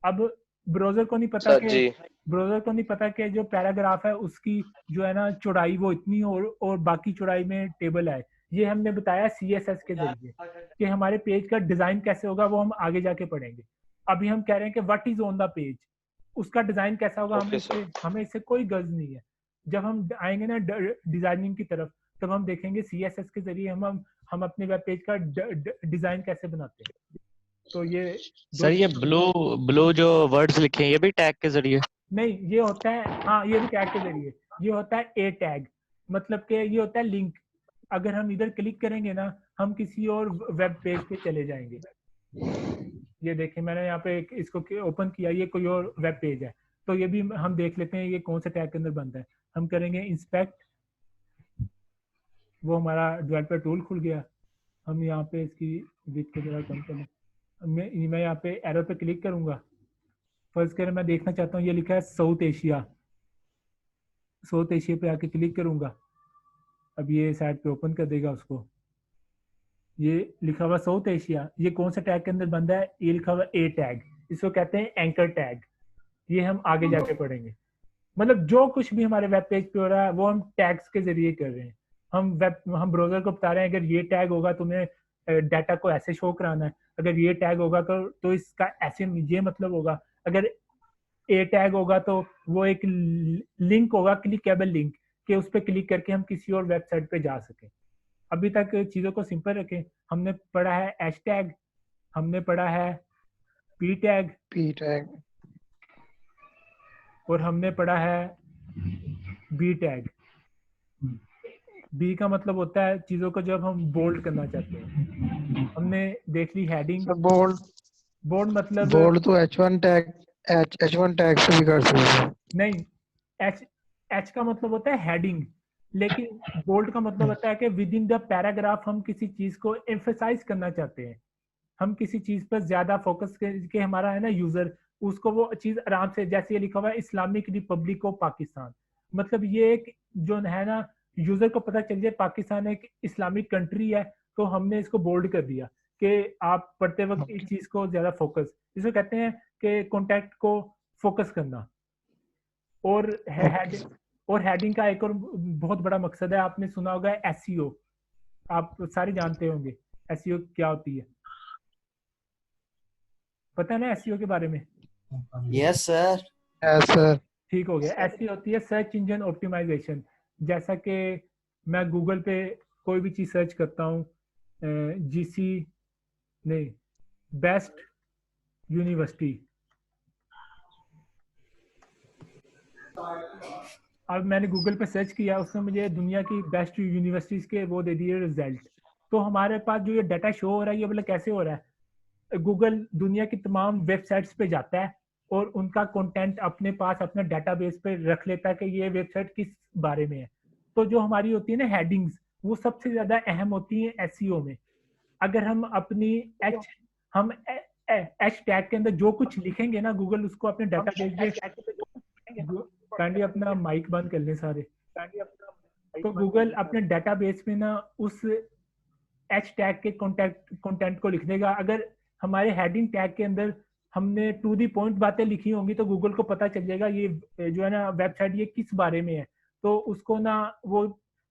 अब ब्राउजर को नहीं पता कि जो पैराग्राफ है उसकी जो है ना चौड़ाई वो इतनी और बाकी चौड़ाई में टेबल है। ये हमने बताया CSS के जरिए कि हमारे पेज का डिजाइन कैसे होगा, वो हम आगे जाके पढ़ेंगे। अभी हम कह रहे हैं कि what is on the page, उसका डिजाइन कैसा होगा, हमें इससे कोई गर्ज नहीं है। जब हम आएंगे ना डिजाइनिंग की तरफ, तब हम देखेंगे CSS के जरिए हम अपने वेब पेज का डिजाइन कैसे बनाते हैं। तो ये सर ये ब्लू जो वर्ड्स लिखे हैं ये भी टैग के जरिए? नहीं, ये होता है, हाँ ये भी टैग के जरिए। ये होता है ए टैग, मतलब कि ये होता है लिंक। अगर हम इधर क्लिक करेंगे ना, हम किसी और वेब पेज पे चले जाएंगे। ये देखिए मैंने यहाँ पे इसको ओपन किया, ये कोई और वेब पेज है। तो ये भी हम देख लेते हैं ये कौन सा टैग के अंदर बंद है। हम करेंगे इंस्पेक्ट, वो हमारा डेवलपर टूल खुल गया। हम यहाँ पे इसकी विड्थ को जरा कम करें। मैं यहाँ पे एरो पे क्लिक करूंगा। फर्स्ट करें, मैं देखना चाहता हूँ, ये लिखा है साउथ एशिया पे आके क्लिक करूंगा। अब ये साइड पे ओपन कर देगा उसको। ये लिखा हुआ साउथ एशिया, ये कौन सा टैग के अंदर बंदा है, ये लिखा हुआ ए टैग, इसको कहते हैं एंकर टैग। ये हम आगे जाके पढ़ेंगे। मतलब जो कुछ भी हमारे वेब पेज पे हो रहा है वो हम टैग्स के जरिए कर रहे हैं। हम ब्राउजर को बता रहे हैं अगर ये टैग होगा तुम्हें डाटा को ऐसे शो कराना है, अगर ये टैग होगा तो इसका ऐसे ये मतलब होगा, अगर ए टैग होगा तो वो एक लिंक होगा, क्लिकेबल लिंक, कि उस पर क्लिक करके हम किसी और वेबसाइट पे जा सकें। अभी तक चीज़ों को सिंपल रखें। हमने पढ़ा है एच टैग, हमने पढ़ा है पी टैग और हमने पढ़ा है बी टैग। बी का मतलब होता है चीज़ों को जब हम बोल्ड करना चाहते हैं। हमने देख ली हेडिंग। बोल्ड मतलब तो H1 टैग से भी कर सकते हैं। नहीं, एच का मतलब होता है हेडिंग, लेकिन बोल्ड का मतलब होता है कि विद इन द पैराग्राफ हम किसी चीज को एम्फेसाइज करना चाहते हैं, हम किसी चीज पर ज्यादा फोकस के हमारा है ना यूजर उसको वो चीज आराम से, जैसे ये लिखा हुआ है इस्लामिक रिपब्लिक ऑफ पाकिस्तान, मतलब ये एक जो है ना यूजर को पता चल जाए पाकिस्तान एक इस्लामिक कंट्री है, तो हमने इसको बोल्ड कर दिया कि आप पढ़ते वक्त इस चीज को ज्यादा फोकस, जिसको कहते हैं कि कॉन्टेक्ट को फोकस करना। और हेडिंग, और हेडिंग का एक और बहुत बड़ा मकसद है, आपने सुना होगा एसईओ, आप सारे जानते होंगे एसईओ क्या होती है, पता है ना एसईओ के बारे में? Yes sir. Yes sir. ठीक हो गया। ऐसी होती है सर्च इंजन ऑप्टिमाइजेशन। जैसा कि मैं गूगल पे कोई भी चीज सर्च करता हूँ, जीसी नहीं, बेस्ट यूनिवर्सिटी, अब मैंने गूगल पे सर्च किया, उसने मुझे दुनिया की बेस्ट यूनिवर्सिटीज के वो दे दिए रिजल्ट। तो हमारे पास जो ये डाटा शो हो रहा है, ये मतलब कैसे हो रहा है, गूगल दुनिया की तमाम वेबसाइट्स पे जाता है और उनका कंटेंट अपने पास अपने डेटाबेस पे रख लेता है कि ये वेबसाइट किस बारे में है। तो जो हमारी होती है ना हेडिंग्स, वो सबसे ज्यादा अहम होती है एसईओ में। अगर हम अपनी हम एच टैग के अंदर जो कुछ लिखेंगे ना, गूगल उसको अपने डेटाबेस में, काइंडली अपना माइक बंद कर लें सारे, तो गूगल अपने डेटाबेस में ना उस एच टैग के कंटेंट को लिख देगा। अगर हमारे हेडिंग टैग के अंदर हमने टू दी पॉइंट बातें लिखी होंगी, तो गूगल को पता चल जाएगा ये जो है ना वेबसाइट ये किस बारे में है, तो उसको ना वो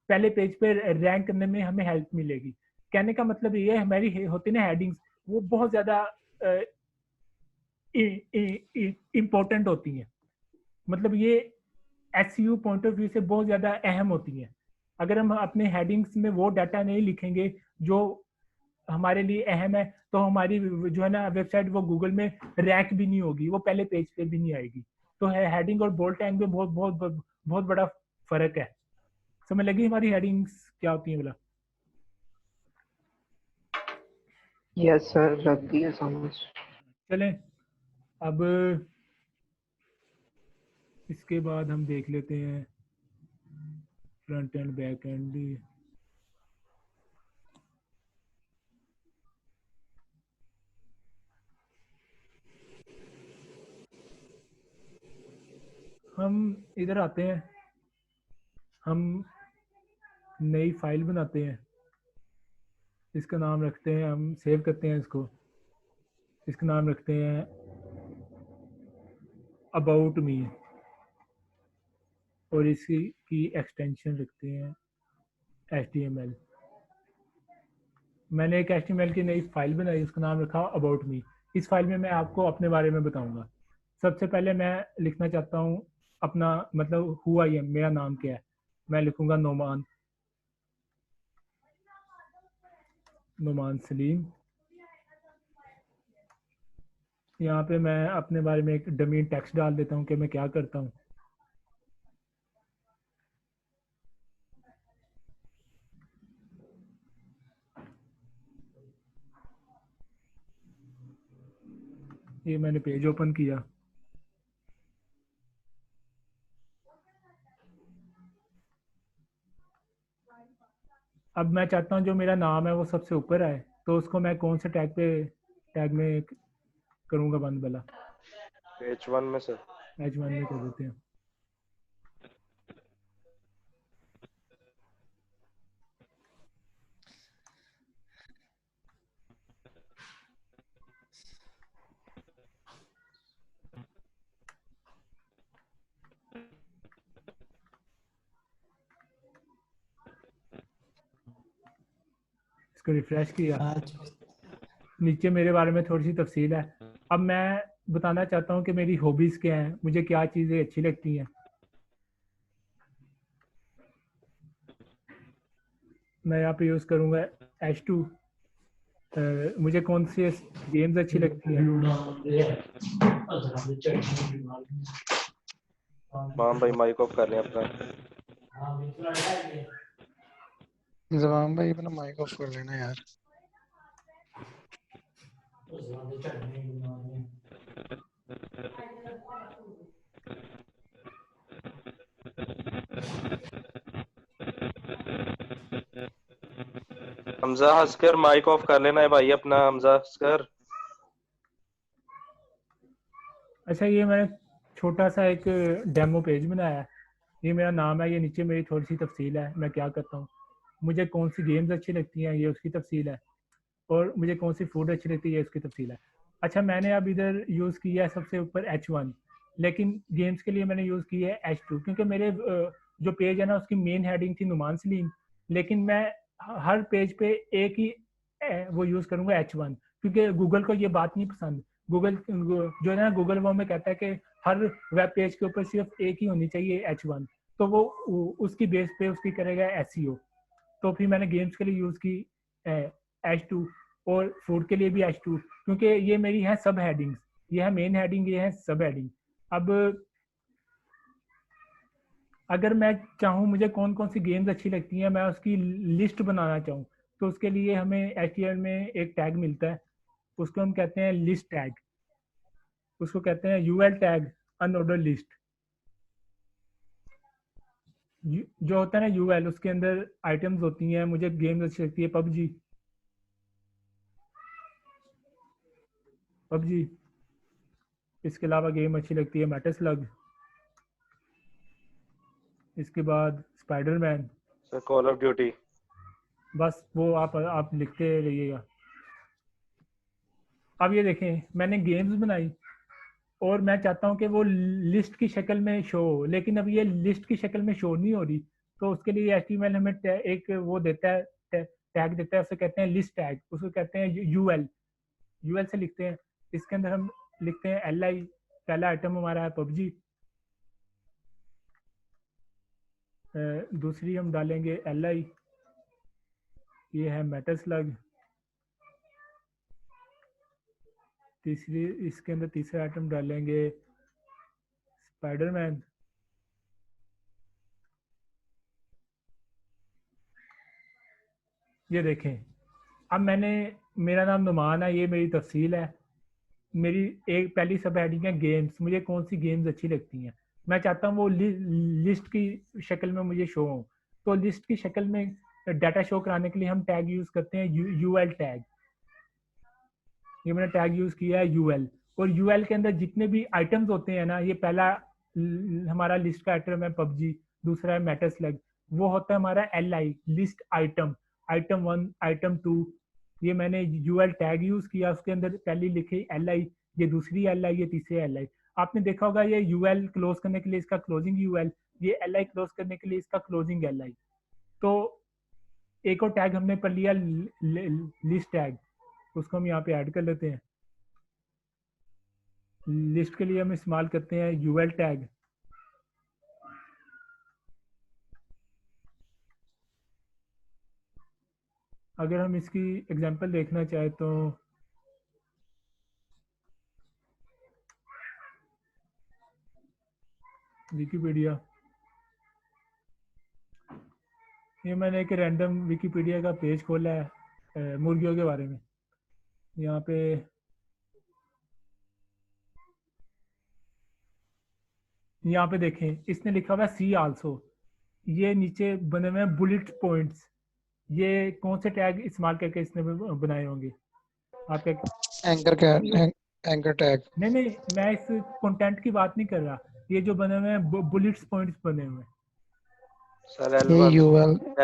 पहले पेज पे रैंक करने में हमें हेल्प मिलेगी। कहने का मतलब ये है, हमारी होती ना हेडिंग्स, वो बहुत ज्यादा इम्पोर्टेंट होती हैं, मतलब ये एसईओ पॉइंट ऑफ व्यू से बहुत ज्यादा अहम होती हैं। अगर हम अपने हेडिंग्स में वो डाटा नहीं लिखेंगे जो हमारे लिए अहम है, तो हमारी जो है ना वेबसाइट वो गूगल में रैंक भी नहीं होगी, वो पहले पेज पे भी नहीं आएगी। तो हेडिंग और बोल्ड टैग में बहुत बहुत बहुत बड़ा फर्क है। समझ लगी हमारी हेडिंग्स क्या होती हैं बोला? यस सर, लग गई है समझ। चलें अब इसके बाद हम देख लेते हैं फ्रंट एंड बैक एंड। हम इधर आते हैं, हम नई फाइल बनाते हैं, इसका नाम रखते हैं, हम सेव करते हैं इसको, इसका नाम रखते हैं अबाउट मी, और इसकी की एक्सटेंशन रखते हैं HTML। मैंने एक HTML की नई फाइल बनाई, उसका नाम रखा अबाउट मी। इस फाइल में मैं आपको अपने बारे में बताऊंगा। सबसे पहले मैं लिखना चाहता हूँ अपना, मतलब हु आई एम, मेरा नाम क्या है। मैं लिखूंगा नोमान, नोमान सलीम। यहाँ पे मैं अपने बारे में एक डमी टेक्स्ट डाल देता हूँ कि मैं क्या करता हूँ। ये मैंने पेज ओपन किया, अब मैं चाहता हूँ जो मेरा नाम है वो सबसे ऊपर आए, तो उसको मैं कौन से टैग में करूँगा बंद भला? H1 में सर। H1 में कर देते हैं। इसको रिफ्रेश किया, नीचे मेरे बारे में थोड़ी सी तफसील है। अब मैं बताना चाहता हूँ कि मेरी हॉबीज क्या हैं, मुझे क्या चीज़ें अच्छी लगती हैं। मैं यहाँ पे यूज़ करूँगा H2। मुझे कौन सी गेम्स अच्छी लगती हैं? मान भाई माइक ऑफ कर लें अपना। जवान भाई अपना माइक ऑफ कर लेना यार। हमजा हंसकर माइक ऑफ कर लेना है भाई अपना, हमजा हंसकर। अच्छा, ये मैंने छोटा सा एक डेमो पेज बनाया है। ये मेरा नाम है, ये नीचे मेरी थोड़ी सी तफसील है, मैं क्या करता हूँ, मुझे कौन सी गेम्स अच्छी लगती हैं ये उसकी तफसील है, और मुझे कौन सी फूड अच्छी लगती है ये उसकी तफसील है। अच्छा, मैंने अब इधर यूज़ किया है सबसे ऊपर H1, लेकिन गेम्स के लिए मैंने यूज़ किया है H2, क्योंकि मेरे जो पेज है ना उसकी मेन हेडिंग थी नुमान सलीम, लेकिन मैं हर पेज पे एक ही वो यूज़ करूँगा H1, क्योंकि गूगल को ये बात नहीं पसंद। गूगल जो है ना, गूगल वो में कहता है कि हर वेब पेज के ऊपर सिर्फ एक ही होनी चाहिए H1, तो वो उसकी बेस पे उसकी करेगा SEO। तो फिर मैंने गेम्स के लिए यूज़ की H2, और फूड के लिए भी H2, क्योंकि ये मेरी है सब हेडिंग्स, ये है मेन हेडिंग, ये है सब हेडिंग। अब अगर मैं चाहूँ मुझे कौन कौन सी गेम्स अच्छी लगती हैं, मैं उसकी लिस्ट बनाना चाहूँ, तो उसके लिए हमें HTML में एक टैग मिलता है, उसको हम कहते हैं लिस्ट टैग, उसको कहते हैं UL टैग अनऑर्डर लिस्ट। जो होता है ना UL, उसके अंदर आइटम्स होती हैं। मुझे गेम्स अच्छी लगती है पबजी, इसके अलावा गेम अच्छी लगती है मेटल स्लग, इसके बाद स्पाइडरमैन, कॉल ऑफ ड्यूटी। बस वो आप लिखते रहिएगा। अब ये देखें, मैंने गेम्स बनाई और मैं चाहता हूँ कि वो लिस्ट की शक्ल में शो हो, लेकिन अब ये लिस्ट की शक्ल में शो नहीं हो रही, तो उसके लिए HTML हमें एक वो देता है, टैग देता है, उसे कहते हैं लिस्ट टैग, उसको कहते हैं UL से लिखते हैं। इसके अंदर हम लिखते हैं LI, पहला आइटम हमारा है पबजी, दूसरी हम डालेंगे LI, ये है मेटल स्लग, तीसरी, इसके अंदर तीसरा आइटम डालेंगे स्पाइडरमैन, ये देखें। अब मेरा नाम नुमान है, ये मेरी तफसील है, मेरी एक पहली सब हेडिंग है गेम्स, मुझे कौन सी गेम्स अच्छी लगती हैं, मैं चाहता हूँ वो लिस्ट की शक्ल में मुझे शो हो। तो लिस्ट की शक्ल में डाटा शो कराने के लिए हम टैग यूज़ करते हैं UL टैग। ये मैंने टैग यूज़ किया है UL, और UL के अंदर जितने भी आइटम्स होते हैं ना, ये पहला हमारा लिस्ट का आइटम है पबजी, दूसरा है मेटल स्लग, वो होता है हमारा LI list item, item 1, item 2। ये मैंने UL टैग यूज़ किया, उसके अंदर पहली लिखी LI, ये दूसरी LI, ये तीसरी LI। आपने देखा होगा ये UL क्लोज करने के लिए इसका क्लोजिंग UL, ये LI क्लोज करने के लिए इसका क्लोजिंग LI। तो एक और टैग हमने पढ़ लिया लिस्ट टैग, उसको हम यहाँ पे ऐड कर लेते हैं। लिस्ट के लिए हम इस्तेमाल करते हैं UL टैग। अगर हम इसकी एग्जांपल देखना चाहे तो विकिपीडिया, ये मैंने एक रैंडम विकिपीडिया का पेज खोला है मुर्गियों के बारे में। यहाँ पे देखें, इसने लिखा हुआ है सी आल्सो, ये नीचे बने हुए हैं बुलेट पॉइंट्स। ये कौन से टैग इस्तेमाल करके इसने बनाए होंगे आपके? Anchor tag. नहीं, मैं इस कंटेंट की बात नहीं कर रहा, ये जो बने हुए हैं बुलेट्स पॉइंट्स बने हुए हैं। सर ये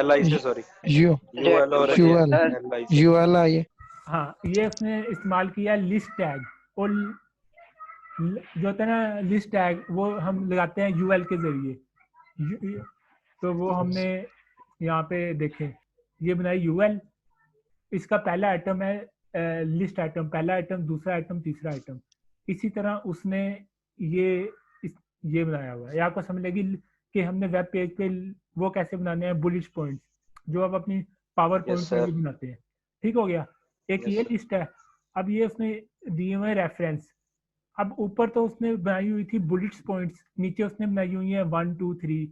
LI से, सॉरी UL और LI से। UL है। हाँ, ये उसने इस्तेमाल किया लिस्ट टैग, और जो होता है ना लिस्ट टैग, वो हम लगाते हैं UL के जरिए। तो वो हमने यहाँ पे देखें, ये बनाई UL, इसका पहला आइटम है लिस्ट आइटम, पहला आइटम, दूसरा आइटम, तीसरा आइटम। इसी तरह उसने ये ये बनाया हुआ है। आपको समझ लगी कि हमने वेब पेज पे वो कैसे बनाने हैं, बुलेट पॉइंट्स, जो आप अपनी पावर पॉइंट में भी बनाते हैं। ठीक हो गया, एक ये लिस्ट है। अब ये उसने दिए हुए रेफरेंस, अब ऊपर तो उसने बनाई हुई थी बुलेट्स पॉइंट्स, नीचे उसने बनाई हुई है 1 2 3।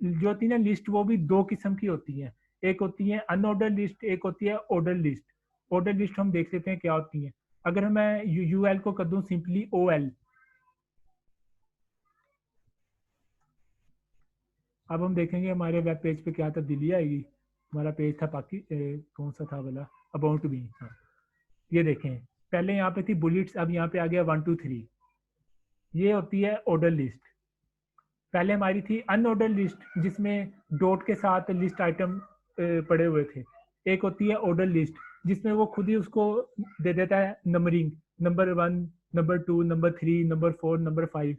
जो होती है ना लिस्ट, वो भी दो किस्म की होती है, एक होती है अनऑर्डर लिस्ट, एक होती है ऑर्डर लिस्ट। ऑर्डर लिस्ट हम देख लेते हैं क्या होती है। अगर मैं UL को कर दूं सिंपली OL, अब हम देखेंगे हमारे वेब पेज पे क्या तब्दीली आएगी। हमारा पेज था कौन सा था वाला, अबाउट मी। हाँ, ये देखें, पहले यहाँ पे थी बुलेट्स, अब यहाँ पे आ गया 1 2 3। ये होती है ऑर्डर लिस्ट। पहले हमारी थी अनऑर्डर लिस्ट जिसमें डॉट के साथ लिस्ट आइटम पड़े हुए थे। एक होती है ऑर्डर लिस्ट जिसमें वो खुद ही उसको दे देता है numbering, number 1, number 2, number 3, number 4, number 5।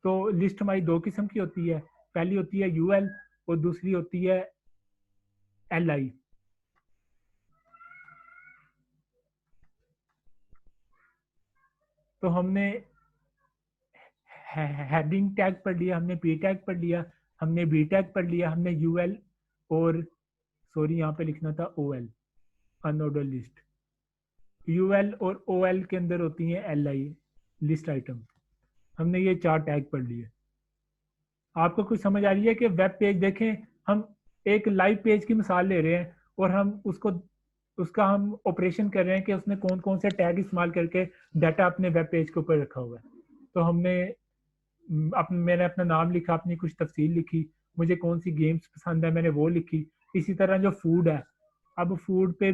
तो लिस्ट हमारी दो किस्म की होती है, पहली होती है यूएल और दूसरी होती है एलआई। तो हमने हेडिंग टैग पढ़ लिया, हमने पी टैग पढ़ लिया, हमने बी टैग पढ़ लिया, हमने यूएल और सॉरी यहाँ पे लिखना था ओएल, अनऑर्डर लिस्ट। यूएल और ओएल के अंदर होती हैं एलआई लिस्ट आइटम। हमने ये 4 टैग पढ़ लिए। आपको कुछ समझ आ रही है कि वेब पेज देखें, हम एक लाइव पेज की मिसाल ले रहे हैं और हम उसका हम ऑपरेशन कर रहे हैं कि उसने कौन कौन से टैग इस्तेमाल करके डाटा अपने वेब पेज के ऊपर रखा हुआ है। तो मैंने अपना नाम लिखा, अपनी कुछ तफसील लिखी, मुझे कौन सी गेम्स पसंद है मैंने वो लिखी। इसी तरह जो फूड है, अब फूड पे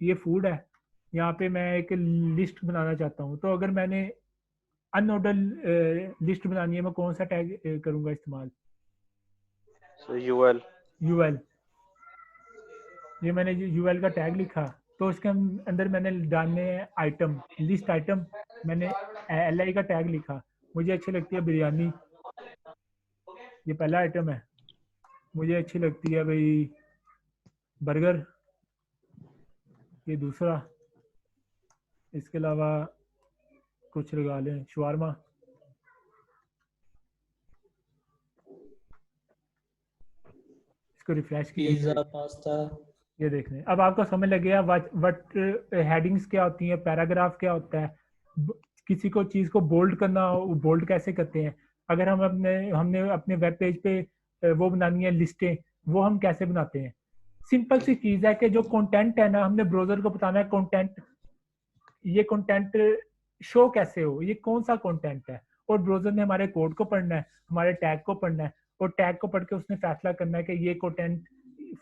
ये फूड है, यहाँ पे मैं एक लिस्ट बनाना चाहता हूँ। तो अगर मैंने अनऑर्डर लिस्ट बनानी है, मैं कौन सा टैग करूँगा इस्तेमाल? यूएल। ये मैंने यूएल का टैग लिखा, तो उसके अंदर मैंने डालने हैं आइटम, लिस्ट आइटम। मैंने एलआई का टैग लिखा, मुझे अच्छी लगती है बिरयानी, ये पहला आइटम है। मुझे अच्छी लगती है भाई बर्गर, ये दूसरा। इसके अलावा कुछ लगा लें, शवारमा। इसको रिफ्रेश पिज्जा, किया, पास्ता। ये देख लें। अब आपको समझ लग गया व्हाट हेडिंग्स क्या होती हैं, पैराग्राफ क्या होता है, किसी को चीज़ को बोल्ड करना हो, बोल्ड कैसे करते हैं। अगर हमने अपने वेब पेज पे वो बनानी है लिस्टें, वो हम कैसे बनाते हैं। सिंपल सी चीज़ है कि जो कंटेंट है ना, हमने ब्राउज़र को बताना है कंटेंट, ये कंटेंट शो कैसे हो, ये कौन सा कंटेंट है। और ब्राउज़र ने हमारे कोड को पढ़ना है, हमारे टैग को पढ़ना है, और टैग को पढ़ के उसने फैसला करना है कि ये कंटेंट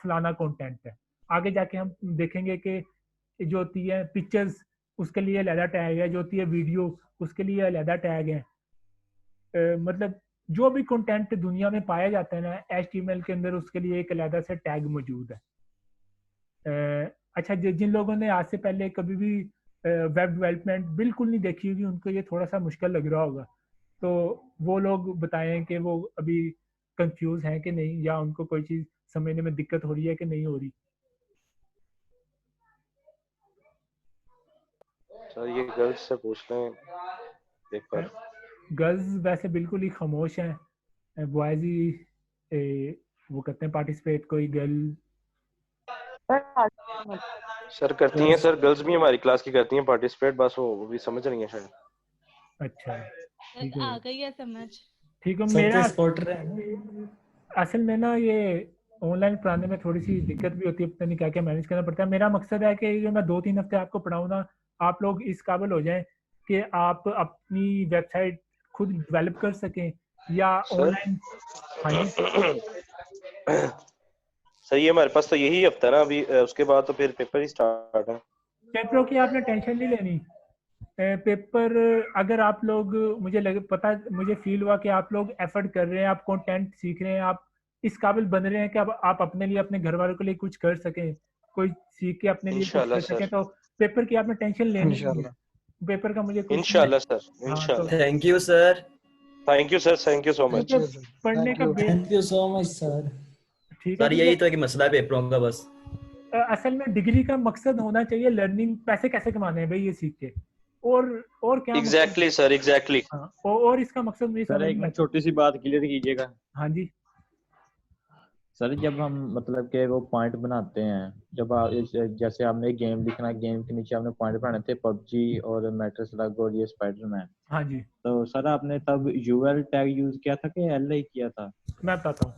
फलाना कंटेंट है। आगे जाके हम देखेंगे कि जो होती है पिक्चर्स, उसके लिए अलहदा टैग है, जो होती है वीडियो, उसके लिए अलहदा टैग है। मतलब जो भी कंटेंट दुनिया में पाया जाता है ना HTML के अंदर, उसके लिए एक अलहदा से टैग मौजूद है। अच्छा, जिन लोगों ने आज से पहले कभी भी वेब डेवलपमेंट बिल्कुल नहीं देखी होगी, उनको ये थोड़ा सा मुश्किल लग रहा होगा। तो वो लोग बताएं कि वो अभी कंफ्यूज हैं कि नहीं, या उनको कोई चीज़ समझने में दिक्कत हो रही है कि नहीं हो रही। सर ये गर्ल्स से पूछ लें पेपर। गर्ल्स वैसे बिल्कुल ही खामोश हैं, बॉयज ही वो करते हैं पार्टिसिपेट। कोई गर्ल सर करती हैं, सर गर्ल्स भी हमारी क्लास की करती हैं पार्टिसिपेट, बस वो भी समझ रही हैं शायद। अच्छा, ठीक है, आ गई है समझ। ठीक है। सब मेरा तो स्पॉटर है। असल में ना ये ऑनलाइन पढ़ाने में थोड़ी सी दिक्कत भी होती है, पता नहीं क्या क्या मैनेज करना पड़ता है। मेरा मकसद है कि जो मैं 2-3 हफ्ते आपको पढ़ाऊँ ना, आप लोग इस काबिल हो जाएं कि आप अपनी वेबसाइट खुद डेवलप कर सकें या ऑनलाइन। हाँ जी सर ये हमारे पास तो यही हफ्ता है ना अभी, उसके बाद तो फिर पेपर ही स्टार्ट है। पेपरों की आपने टेंशन नहीं लेनी। पेपर अगर आप लोग, मुझे फील हुआ कि आप लोग एफर्ट कर रहे हैं, आप कंटेंट सीख रहे हैं, आप इस काबिल बन रहे हैं कि अब आप अपने लिए, अपने घर वालों के लिए कुछ कर सकें, कोई सीख के अपने लिए कुछ इंशाल्लाह कर सकें, सर, तो पेपर की आपने टेंशन लेनी नहीं है। इंशाल्लाह। पेपर का मुझे कुछ इंशाल्लाह सर, हाँ, इंशाल्लाह। Thank you sir. Thank you sir, thank you so much. तो पढ़ने का thank you so much sir. ठीक है। सर यही तो एक मसला है पेपरों का बस। असल में डिग्री का मकसद होना चाहिए लर्निंग, पैसे कैसे कमाने हैं भाई ये सीख के, और क्या एग्जैक्टली सर, एग्जैक्टली। हाँ, और इसका मकसद मुझे सर समझ एक नहीं मिनट छोटी सी बात क्लियर कीजिएगा। हाँ जी सर जब हम मतलब के वो पॉइंट बनाते हैं, जब आप जैसे आपने एक गेम लिखना, गेम के नीचे आपने पॉइंट बनाने थे पबजी और मेटल स्लग और ये स्पाइडरमैन, हाँ जी, तो सर आपने तब यूएल टैग यूज किया था कि एलआई किया था? मैं बताता हूँ।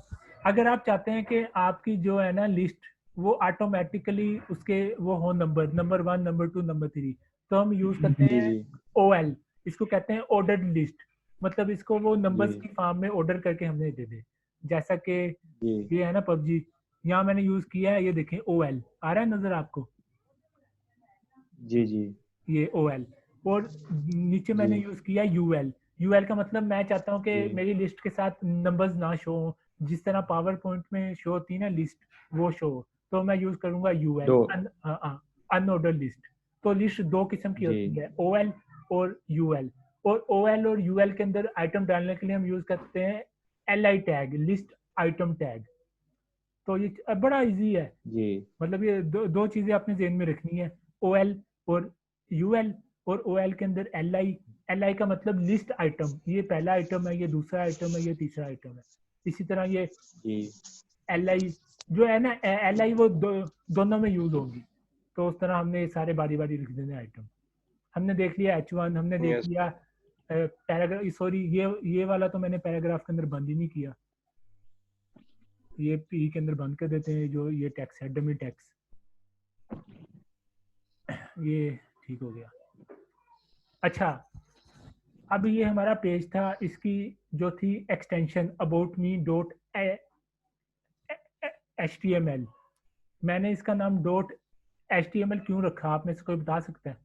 अगर आप चाहते हैं कि आपकी जो है ना लिस्ट वो ऑटोमेटिकली उसके वो हो नंबर 1, नंबर 2, नंबर 3, तो हम यूज करते जी हैं जी OL। इसको कहते हैं ऑर्डर्ड लिस्ट। मतलब इसको वो नंबर्स जी की फॉर्म में ऑर्डर करके हमने दे दे, जैसा कि जी ये है ना पबजी, यहाँ मैंने यूज किया है, ये देखें OL आ रहा है नजर आपको, जी जी ये OL, और नीचे मैंने जी यूज किया UL का मतलब मैं चाहता हूँ कि जी मेरी लिस्ट के साथ नंबर्स ना शो हो, जिस तरह पावर पॉइंट में शो होती है ना लिस्ट, वो शो हो, तो मैं यूज करूंगा UL, दो अनऑर्डर लिस्ट। तो लिस्ट दो किस्म की जी होती है, OL और UL, और OL और UL के अंदर आइटम डालने के लिए हम यूज करते हैं LI tag, list item tag. तो ये बड़ा इजी है, जी मतलब ये दो चीजें आपने ज़हन में रखनी है, OL और UL, और OL के अंदर LI का मतलब लिस्ट आइटम, ये पहला आइटम है, ये दूसरा आइटम है, ये तीसरा आइटम है। इसी तरह ये जी LI जो है ना, LI वो दोनों में यूज होगी। तो उस तरह हमने सारे बारी बारी लिख देने आइटम। हमने देख लिया H1, हमने देख Yes. लिया पैराग्राफ, सॉरी ये वाला तो मैंने पैराग्राफ के अंदर बंद ही नहीं किया, ये P के अंदर बंद कर देते हैं, जो ये टेक्स्ट है डमी टेक्स्ट, ये ठीक हो गया। अच्छा, अब ये हमारा पेज था, इसकी जो थी extension about me dot HTML, मैंने इसका नाम डॉट HTML क्यों रखा, आप में से कोई बता सकता है?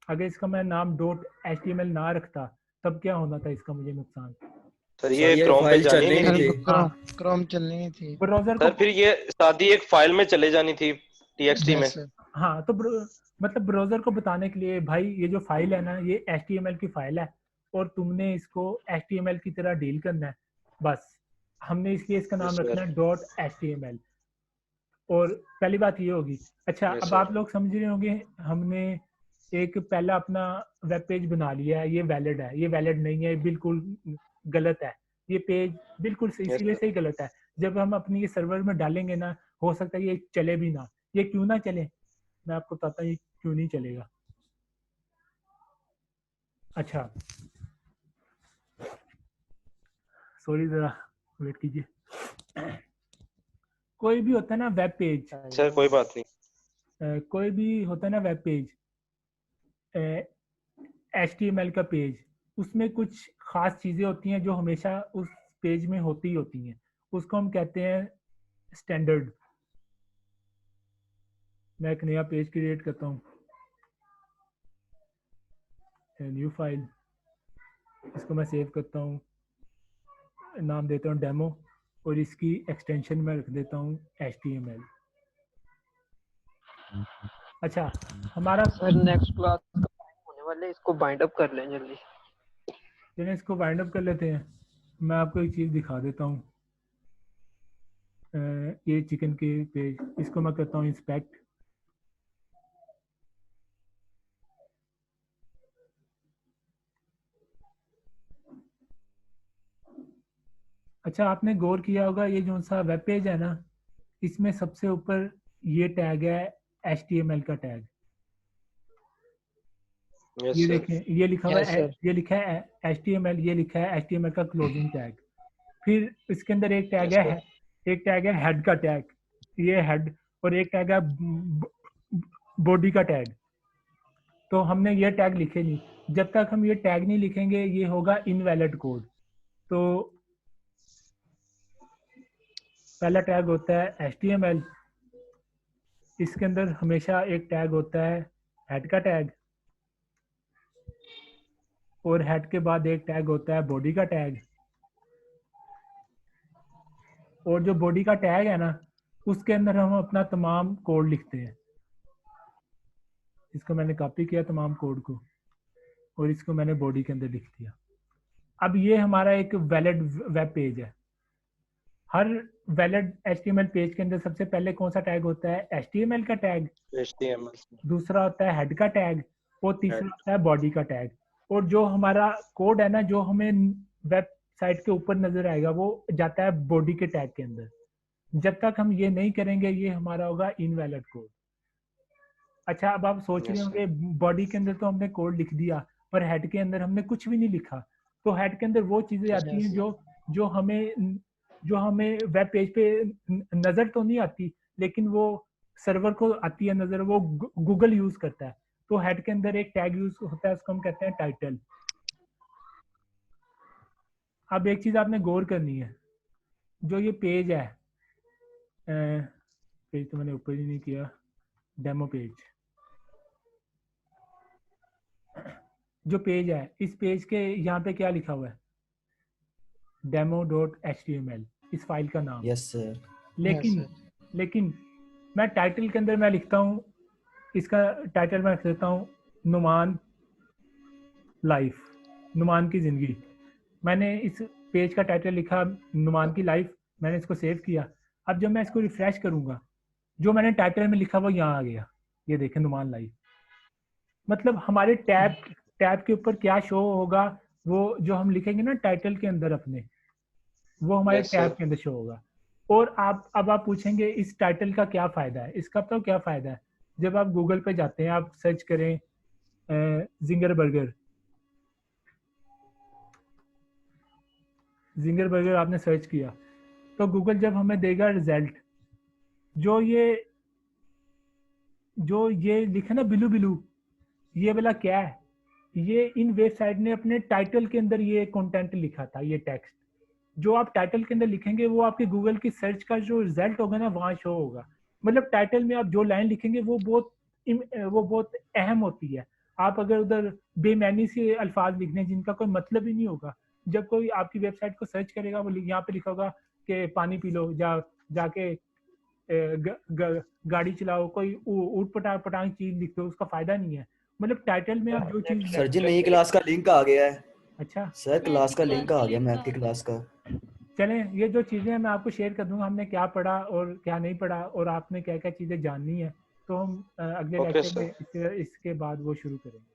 अगर इसका मैं नाम डॉट HTML ना रखता तब क्या होना था इसका मुझे नुकसान? सर सर ये ये क्रोम पे फाइल जानी चलनी नहीं नहीं थी। थी। हाँ, क्रोम चलनी नहीं थी ब्राउजर सर को, फिर ये सादी एक फाइल में चले जानी थी TXT में। यस सर हाँ तो मतलब ब्राउजर को बताने के लिए भाई ये जो फाइल है ना, ये HTML की फाइल है और तुमने इसको HTML की तरह डील करना है, बस हमने इसलिए इसका नाम Yes, रखना sir. है डॉट HTML। और पहली बात ये होगी। अच्छा, Yes, अब sir. आप लोग समझ रहे होंगे, हमने एक पहला अपना वेब पेज बना लिया है, ये वैलिड है, ये वैलिड नहीं है, बिल्कुल गलत है, ये पेज बिल्कुल Yes, इसीलिए sir. से ही गलत है। जब हम अपनी ये सर्वर में डालेंगे ना, हो सकता है ये चले भी ना। ये क्यों ना चले, मैं आपको बताता हूँ ये क्यों नहीं चलेगा। अच्छा, सॉरी जरा वेट कीजिए। कोई भी होता है ना वेब पेज, सर कोई बात नहीं। कोई भी होता है ना वेब पेज, HTML का पेज, उसमें कुछ खास चीजें होती हैं जो हमेशा उस पेज में होती ही होती हैं, उसको हम कहते हैं स्टैंडर्ड। मैं एक नया पेज क्रिएट करता हूँ, न्यू फाइल, इसको मैं सेव करता हूँ, नाम देता हूँ डेमो, और इसकी एक्सटेंशन में रख देता हूँ HTML। अच्छा, हमारा सर नेक्स्ट क्लास होने वाले, इसको बाइंड अप कर लें जल्दी। चलिए इसको वाइंड अप कर लेते हैं। मैं आपको एक चीज़ दिखा देता हूँ, ये चिकन के पेज, इसको मैं करता हूँ इंस्पेक्ट। अच्छा, आपने गौर किया होगा ये जो सा वेब पेज है ना, इसमें सबसे ऊपर ये टैग है HTML का टैग, Yes, ये sir. देखें, ये लिखा हुआ Yes, है, sir. ये लिखा है HTML, ये लिखा है HTML का क्लोजिंग टैग। फिर इसके अंदर एक टैग Yes, है, sir. एक टैग है हेड का टैग, ये हेड, और एक टैग है बॉडी का टैग। तो हमने ये टैग लिखे नहीं, जब तक हम ये टैग नहीं लिखेंगे ये होगा इनवैलिड कोड। तो पहला टैग होता है HTML, इसके अंदर हमेशा एक टैग होता है हेड का टैग, और हेड के बाद एक टैग होता है बॉडी का टैग, और जो बॉडी का टैग है ना, उसके अंदर हम अपना तमाम कोड लिखते हैं। इसको मैंने कॉपी किया तमाम कोड को, और इसको मैंने बॉडी के अंदर लिख दिया। अब ये हमारा एक वैलिड वेब पेज है। हर वैलिड HTML पेज के अंदर सबसे पहले कौन सा टैग होता है? HTML का टैग, HTML. दूसरा होता है हेड का टैग, और तीसरा Head. होता है बॉडी का टैग। और जो हमारा कोड है ना, जो हमें वेबसाइट के ऊपर नजर आएगा, वो जाता है बॉडी के टैग के अंदर। जब तक हम ये नहीं करेंगे ये हमारा होगा इनवैलिड कोड। अच्छा, अब आप सोच रहे Yes, होंगे बॉडी के अंदर तो हमने कोड लिख दिया, पर हेड के अंदर हमने कुछ भी नहीं लिखा। तो हेड के अंदर वो चीजें Yes, आती हैं जो हमें वेब पेज पे नजर तो नहीं आती, लेकिन वो सर्वर को आती है नजर, वो गूगल यूज करता है। तो हेड के अंदर एक टैग यूज होता है, उसको हम कहते हैं टाइटल। अब एक चीज आपने गौर करनी है, जो ये पेज है, पेज तो मैंने ऊपर ही नहीं किया, डेमो पेज, जो पेज है इस पेज के यहाँ पे क्या लिखा हुआ है, demo.html, इस फाइल का नाम। Yes sir. लेकिन मैं टाइटल के अंदर मैं लिखता हूँ, इसका टाइटल मैं लिख देता हूँ नुमान लाइफ, नुमान की जिंदगी। मैंने इस पेज का टाइटल लिखा नुमान की लाइफ, मैंने इसको सेव किया। अब जब मैं इसको रिफ्रेश करूंगा, जो मैंने टाइटल में लिखा वो यहाँ आ गया, ये देखें नुमान लाइफ। मतलब हमारे टैब के ऊपर क्या शो होगा, वो जो हम लिखेंगे ना टाइटल के अंदर अपने, वो हमारे Yes, टैब sir. के अंदर शो होगा। और अब आप पूछेंगे इस टाइटल का क्या फायदा है? इसका तो क्या फायदा है, जब आप गूगल पे जाते हैं, आप सर्च करें जिंगर बर्गर आपने सर्च किया, तो गूगल जब हमें देगा रिजल्ट, जो ये लिखा ना बिलू बिलू, ये वाला क्या है? ये इन वेबसाइट ने अपने टाइटल के अंदर ये कंटेंट लिखा था, ये टेक्स्ट जो आप टाइटल के अंदर लिखेंगे वो आपके गूगल की सर्च का जो रिजल्ट होगा ना वहाँ शो होगा। मतलब टाइटल में आप जो लाइन लिखेंगे वो बहुत अहम होती है। आप अगर उधर बेमानी से अल्फाज लिखने जिनका कोई मतलब ही नहीं होगा, जब कोई आपकी वेबसाइट को सर्च करेगा वो यहाँ पे लिखा होगा कि पानी पी लो, जाके गाड़ी चलाओ, कोई ऊट पटांग चीज लिख दो, उसका फायदा नहीं है। मतलब टाइटल में आप जो चीज सर जी नई क्लास का लिंक आ गया है। अच्छा सर क्लास का लिंक आ गया मैथ की क्लास का। चलें, ये जो चीज़ें हैं मैं आपको शेयर कर दूंगा, हमने क्या पढ़ा और क्या नहीं पढ़ा और आपने क्या क्या चीज़ें जाननी है, तो हम अगले Okay, लेक्चर sir. में इसके बाद वो शुरू करेंगे।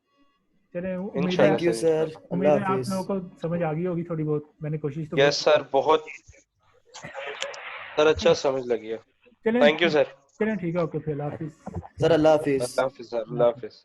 चलें, उम्मीद है इंशाल्लाह थैंक यू सर। सर। उम्मीद अल्लाह है आप हाफिज। लोगों को समझ आ गई होगी थोड़ी बहुत, मैंने कोशिश तो यस सर, बहुत सर अच्छा समझ लगी है। चलें थैंक यू सर। चलें ठीक है, ओके, फिर अल्लाह हाफिज। सर अल्लाह हाफिज। अल्लाह हाफिज सर, अल्लाह हाफिज।